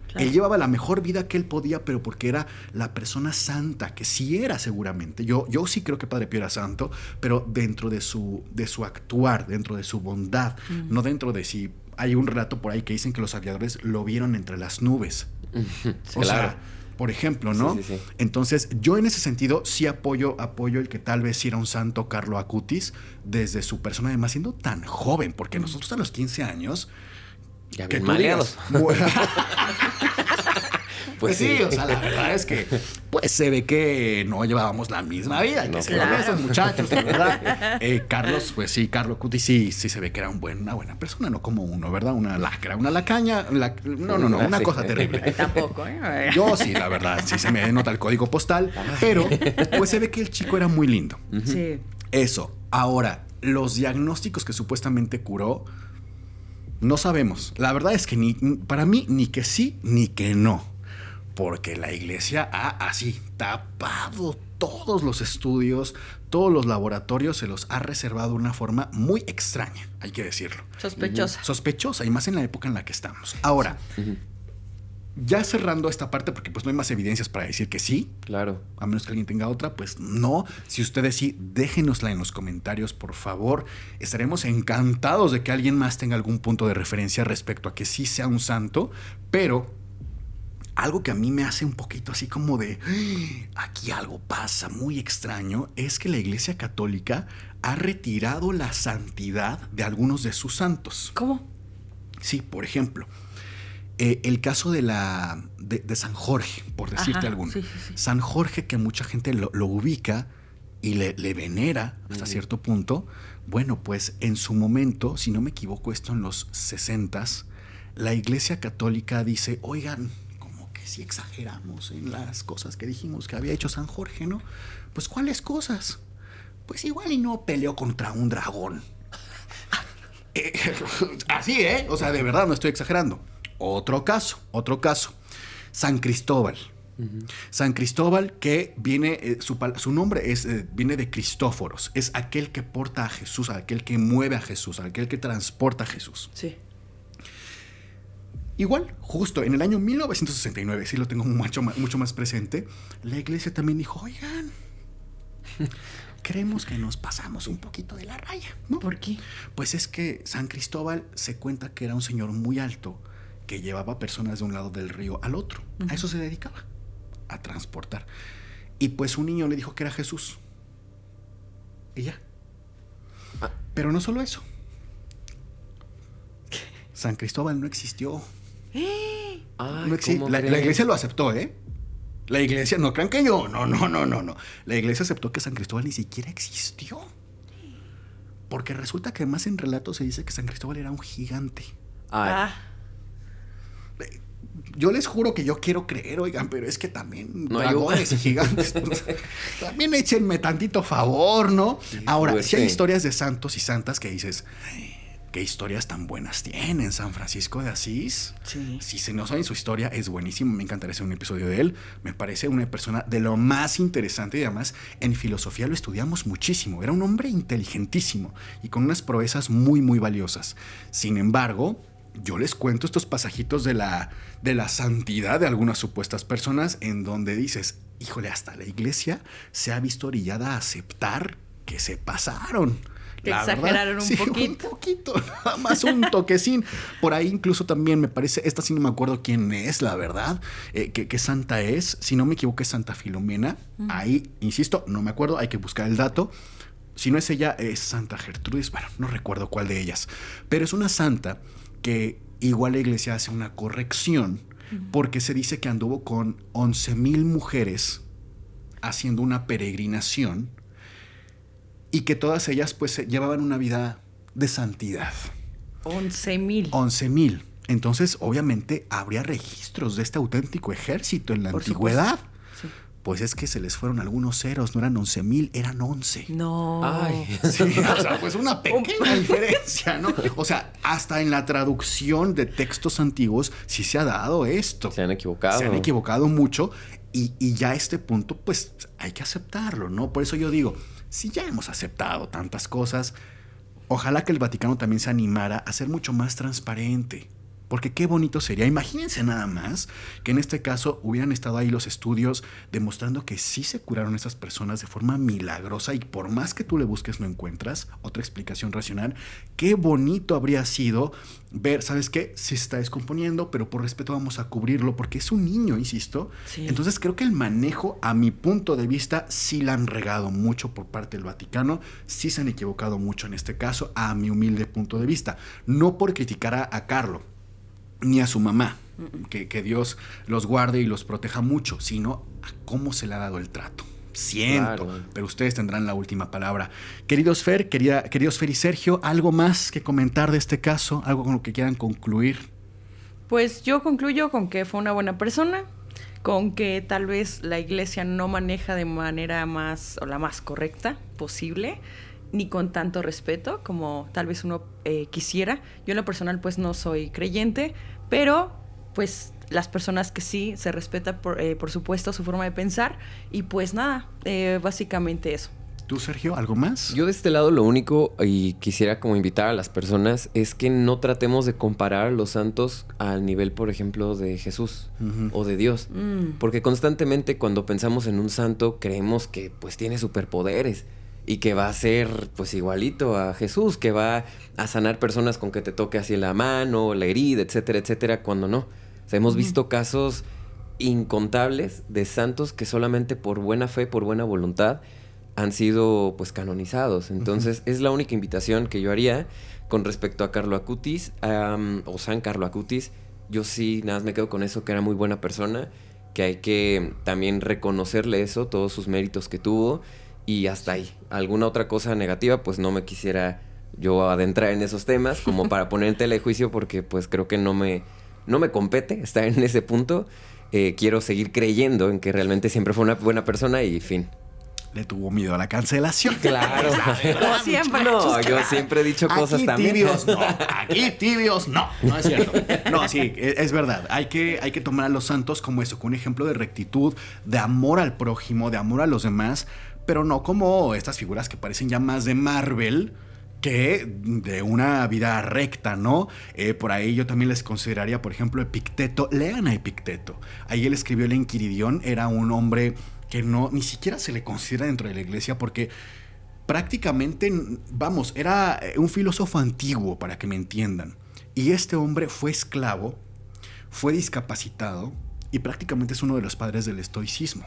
Claro. Él llevaba la mejor vida que él podía, pero porque era la persona santa, que sí era seguramente. Yo sí creo que Padre Pío era santo, pero dentro de su actuar, dentro de su bondad, no dentro de si... Hay un relato por ahí que dicen que los aviadores lo vieron entre las nubes. Sí, o sea, por ejemplo, ¿no? Sí. Entonces, yo en ese sentido sí apoyo el que tal vez sí era un santo Carlo Acutis desde su persona, además siendo tan joven, porque nosotros a los 15 años... Ya bien maleados. Pues sí, o sea, la verdad es que pues se ve que no llevábamos la misma vida. No, claro. Esos muchachos, la verdad. Carlos, pues sí, Carlo Acutis sí se ve que era una buena persona, no como uno, ¿verdad? Una lacra, una lacaña. Una cosa terrible. Tampoco, ¿eh? Yo sí, la verdad, sí se me nota el código postal, pero pues se ve que el chico era muy lindo. Sí. Eso. Ahora, los diagnósticos que supuestamente curó, no sabemos. La verdad es que para mí ni que sí ni que no. Porque la iglesia ha así tapado todos los estudios, todos los laboratorios, se los ha reservado de una forma muy extraña, hay que decirlo. Sospechosa. Sospechosa, y más en la época en la que estamos. Ahora, ya cerrando esta parte, porque pues no hay más evidencias para decir que sí. Claro. A menos que alguien tenga otra, pues no. Si ustedes sí, déjenosla en los comentarios, por favor. Estaremos encantados de que alguien más tenga algún punto de referencia respecto a que sí sea un santo, pero... Algo que a mí me hace un poquito así como de aquí algo pasa muy extraño es que la Iglesia Católica ha retirado la santidad de algunos de sus santos. ¿Cómo? Sí, por ejemplo, el caso de San Jorge, por decirte alguno. Sí. San Jorge, que mucha gente lo ubica y le venera hasta cierto punto. Bueno, pues en su momento, si no me equivoco, esto en los 60s, la Iglesia Católica dice, oigan, si exageramos en las cosas que dijimos que había hecho San Jorge, ¿no? Pues, ¿cuáles cosas? Pues igual y no peleó contra un dragón. Así, ¿eh? O sea, de verdad no estoy exagerando. Otro caso. San Cristóbal. San Cristóbal, que viene, su nombre viene de Cristóforos. Es aquel que porta a Jesús, aquel que mueve a Jesús, aquel que transporta a Jesús. Sí. Igual, justo en el año 1969, sí lo tengo mucho más presente, la iglesia también dijo, oigan, creemos que nos pasamos un poquito de la raya, ¿no? ¿Por qué? Pues es que San Cristóbal se cuenta que era un señor muy alto que llevaba personas de un lado del río al otro. A eso se dedicaba, a transportar. Y pues un niño le dijo que era Jesús. Y ya. Pero no solo eso. San Cristóbal no existió. Ay, la iglesia lo aceptó, ¿eh? La iglesia, no crean que yo, no. La iglesia aceptó que San Cristóbal ni siquiera existió. Porque resulta que además en relatos se dice que San Cristóbal era un gigante. Yo les juro que yo quiero creer, oigan, pero es que también dragones y gigantes. También échenme tantito favor, ¿no? Ahora, sí hay historias de santos y santas que dices... ¿Qué historias tan buenas tienen San Francisco de Asís? Sí. Si se no saben su historia, es buenísimo. Me encantaría hacer un episodio de él. Me parece una persona de lo más interesante y además en filosofía lo estudiamos muchísimo. Era un hombre inteligentísimo y con unas proezas muy, muy valiosas. Sin embargo, yo les cuento estos pasajitos de la santidad de algunas supuestas personas en donde dices, híjole, hasta la iglesia se ha visto orillada a aceptar que se pasaron. Que la exageraron verdad, un sí, poquito. Un poquito, nada más un toquecín. Por ahí incluso también me parece, esta sí no me acuerdo quién es, la verdad, qué santa es. Si no me equivoco es Santa Filomena. Ahí, insisto, no me acuerdo, hay que buscar el dato. Si no es ella, es Santa Gertrudis. Bueno, no recuerdo cuál de ellas. Pero es una santa que igual la iglesia hace una corrección porque se dice que anduvo con 11,000 mujeres haciendo una peregrinación y que todas ellas pues llevaban una vida de santidad. 11,000. 11,000. Entonces, obviamente, habría registros de este auténtico ejército en la Por antigüedad. supuesto. Sí. Pues es que se les fueron algunos ceros, no eran 11,000, eran 11. No. Ay. Sí, o sea, pues una pequeña diferencia, ¿no? O sea, hasta en la traducción de textos antiguos sí se ha dado esto. Se han equivocado. Se han equivocado mucho y ya a este punto, pues hay que aceptarlo, ¿no? Por eso yo digo, si ya hemos aceptado tantas cosas, ojalá que el Vaticano también se animara a ser mucho más transparente. Porque qué bonito sería. Imagínense nada más que en este caso hubieran estado ahí los estudios demostrando que sí se curaron estas personas de forma milagrosa y por más que tú le busques no encuentras otra explicación racional. Qué bonito habría sido ver, ¿sabes qué? Se está descomponiendo, pero por respeto vamos a cubrirlo porque es un niño, insisto. Sí. Entonces creo que el manejo, a mi punto de vista, sí la han regado mucho por parte del Vaticano. Sí se han equivocado mucho en este caso, a mi humilde punto de vista. No por criticar a Carlo ni a su mamá, que Dios los guarde y los proteja mucho, sino a cómo se le ha dado el trato. Siento, Claro. pero ustedes tendrán la última palabra. Queridos queridos Fer y Sergio, ¿algo más que comentar de este caso? ¿Algo con lo que quieran concluir? Pues yo concluyo con que fue una buena persona, con que tal vez la iglesia no maneja de manera más o la más correcta posible, ni con tanto respeto como tal vez uno quisiera. Yo en lo personal pues no soy creyente, pero pues las personas que sí se respeta por supuesto su forma de pensar y pues nada, básicamente eso. ¿Tú, Sergio, algo más? Yo de este lado lo único, y quisiera como invitar a las personas, es que no tratemos de comparar a los santos al nivel, por ejemplo, de Jesús o de Dios. Porque constantemente cuando pensamos en un santo creemos que pues tiene superpoderes y que va a ser pues igualito a Jesús, que va a sanar personas con que te toque así la mano, la herida, etcétera, etcétera, cuando no. O sea, hemos visto casos incontables de santos que solamente por buena fe, por buena voluntad, han sido pues canonizados. Entonces es la única invitación que yo haría con respecto a Carlo Acutis, o San Carlo Acutis. Yo sí, nada más me quedo con eso, que era muy buena persona, que hay que también reconocerle eso, todos sus méritos que tuvo, y hasta ahí. Alguna otra cosa negativa, pues no me quisiera yo adentrar en esos temas, como para poner en tela de juicio, porque pues creo que no me compete estar en ese punto. Quiero seguir creyendo en que realmente siempre fue una buena persona y fin. Le tuvo miedo a la cancelación. Claro. Como siempre. No, yo siempre he dicho cosas aquí también. Tibios no, aquí tibios no. No es cierto. No, sí, es verdad. Hay que tomar a los santos como eso, como un ejemplo de rectitud, de amor al prójimo, de amor a los demás, pero no como estas figuras que parecen ya más de Marvel que de una vida recta, ¿no? Por ahí yo también les consideraría, por ejemplo, Epicteto. Lean a Epicteto. Ahí él escribió el Enquiridión. Era un hombre que ni siquiera se le considera dentro de la iglesia porque prácticamente, vamos, era un filósofo antiguo, para que me entiendan. Y este hombre fue esclavo, fue discapacitado y prácticamente es uno de los padres del estoicismo,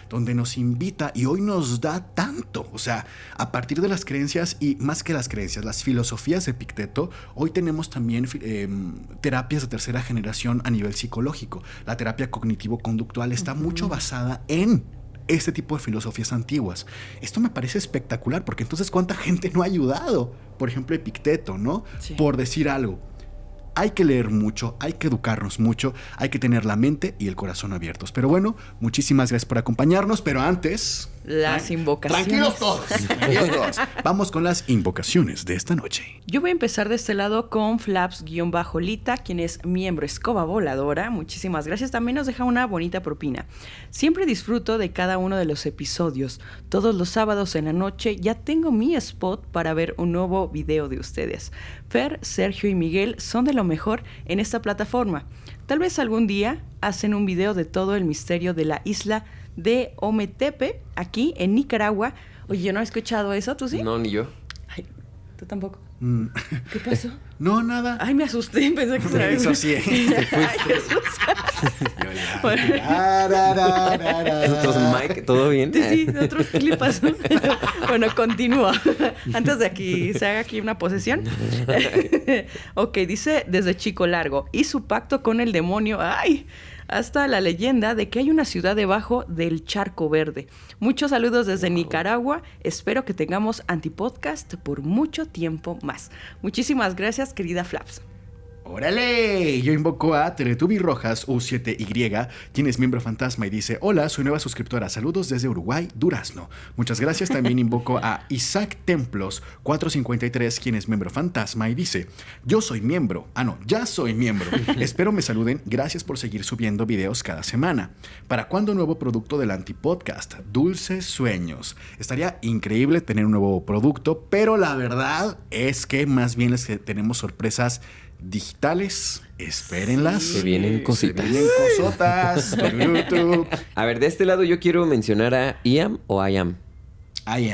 donde nos invita y hoy nos da tanto. O sea, a partir de las creencias y más que las creencias, las filosofías de Epicteto, hoy tenemos también terapias de tercera generación a nivel psicológico. La terapia cognitivo-conductual está mucho basada en este tipo de filosofías antiguas. Esto me parece espectacular porque entonces ¿cuánta gente no ha ayudado? Por ejemplo, Epicteto, ¿no? Sí. Por decir algo. Hay que leer mucho, hay que educarnos mucho, hay que tener la mente y el corazón abiertos. Pero bueno, muchísimas gracias por acompañarnos, pero antes... Las invocaciones. Tranquilos todos, tranquilos todos. Vamos con las invocaciones de esta noche. Yo voy a empezar de este lado con Flaps-Lita, quien es miembro Escoba Voladora. Muchísimas gracias. También nos deja una bonita propina. Siempre disfruto de cada uno de los episodios. Todos los sábados en la noche ya tengo mi spot para ver un nuevo video de ustedes. Fer, Sergio y Miguel son de lo mejor en esta plataforma. Tal vez algún día hacen un video de todo el misterio de la isla de Ometepe, aquí en Nicaragua. Oye, yo no he escuchado eso, ¿tú sí? No, ni yo. Ay, ¿Tú tampoco? ¿Qué pasó? No, nada. Ay, me asusté, pensé que se Me disocié. Ay, Jesús. Nosotros, Mike, ¿todo bien? Sí, nosotros, ¿qué le pasó? Bueno, continúo. Antes de que se haga aquí una posesión. Ok, dice desde Chico Largo. Y su pacto con el demonio. ¡Ay! Hasta la leyenda de que hay una ciudad debajo del Charco Verde. Muchos saludos desde Nicaragua. Espero que tengamos Antipodcast por mucho tiempo más. Muchísimas gracias, querida Flaps. ¡Órale! Yo invoco a Teletubby Rojas U7Y, quien es miembro fantasma y dice: hola, soy nueva suscriptora. Saludos desde Uruguay, Durazno. Muchas gracias. También invoco a Isaac Templos 453, quien es miembro fantasma y dice: yo soy miembro. Ya soy miembro. Espero me saluden. Gracias por seguir subiendo videos cada semana. ¿Para cuándo un nuevo producto del Antipodcast? Dulces sueños. Estaría increíble tener un nuevo producto, pero la verdad es que más bien es que tenemos sorpresas digitales, espérenlas. Se vienen cositas. Se vienen cosotas. A ver, de este lado yo quiero mencionar a Iam o I Am. I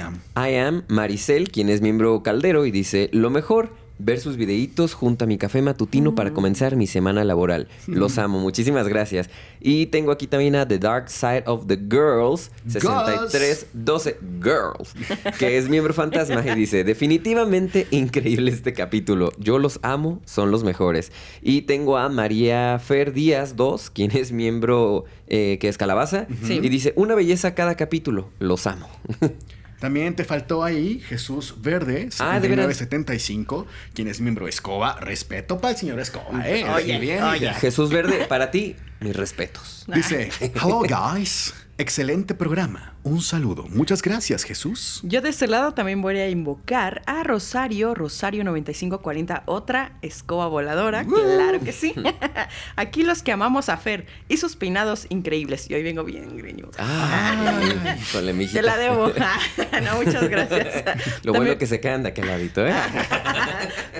am Maricel, quien es miembro caldero y dice: lo mejor, ver sus videitos junto a mi café matutino para comenzar mi semana laboral. Los amo, muchísimas gracias. Y tengo aquí también a The Dark Side of the Girls 6312 Girls, que es miembro fantasma y dice: definitivamente increíble este capítulo. Yo los amo, son los mejores. Y tengo a María Fer Díaz 2, quien es miembro que es calabaza, y dice: una belleza cada capítulo, los amo. También te faltó ahí Jesús Verde 7975, quien es miembro de Escoba. Respeto para el señor Escoba, Oye, bien. Jesús Verde, para ti, mis respetos. Dice: hello guys, excelente programa. Un saludo. Muchas gracias, Jesús. Yo de este lado también voy a invocar a Rosario 9540, otra escoba voladora, claro que sí. Aquí los que amamos a Fer y sus peinados increíbles. Y hoy vengo bien greñuda. Con la mijita. Te la debo. No, muchas gracias. Lo bueno que se quedan de aquel ladito, ¿eh?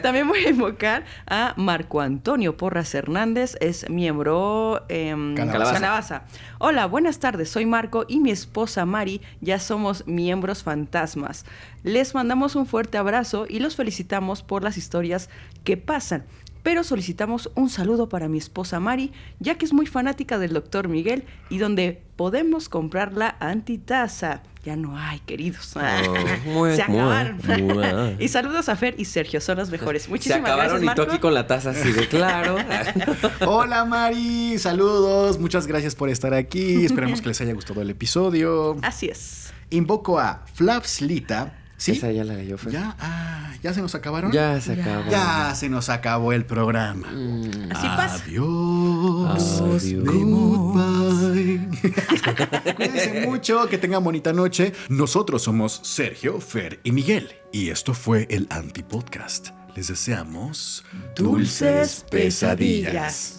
También voy a invocar a Marco Antonio Porras Hernández, es miembro Calabaza. Hola, buenas tardes, soy Marco y mi esposa Mari ya somos miembros fantasmas. Les mandamos un fuerte abrazo y los felicitamos por las historias que pasan. Pero solicitamos un saludo para mi esposa Mari, ya que es muy fanática del Dr. Miguel y donde podemos comprar la antitaza. Ya no hay, queridos. Se acabaron. Y saludos a Fer y Sergio, son los mejores. Muchísimas gracias, Marco. Se acabaron y Toki con la taza así de claro. Hola, Mari. Saludos. Muchas gracias por estar aquí. Esperemos que les haya gustado el episodio. Así es. Invoco a Flapslita. ¿Sí? Esa ya la leyó, Fer. ¿Ya se nos acabaron? Ya se acabó. Ya se nos acabó el programa. Así pasa. Adiós. Goodbye. Cuídense mucho, que tengan bonita noche. Nosotros somos Sergio, Fer y Miguel. Y esto fue el Antipodcast. Les deseamos dulces pesadillas.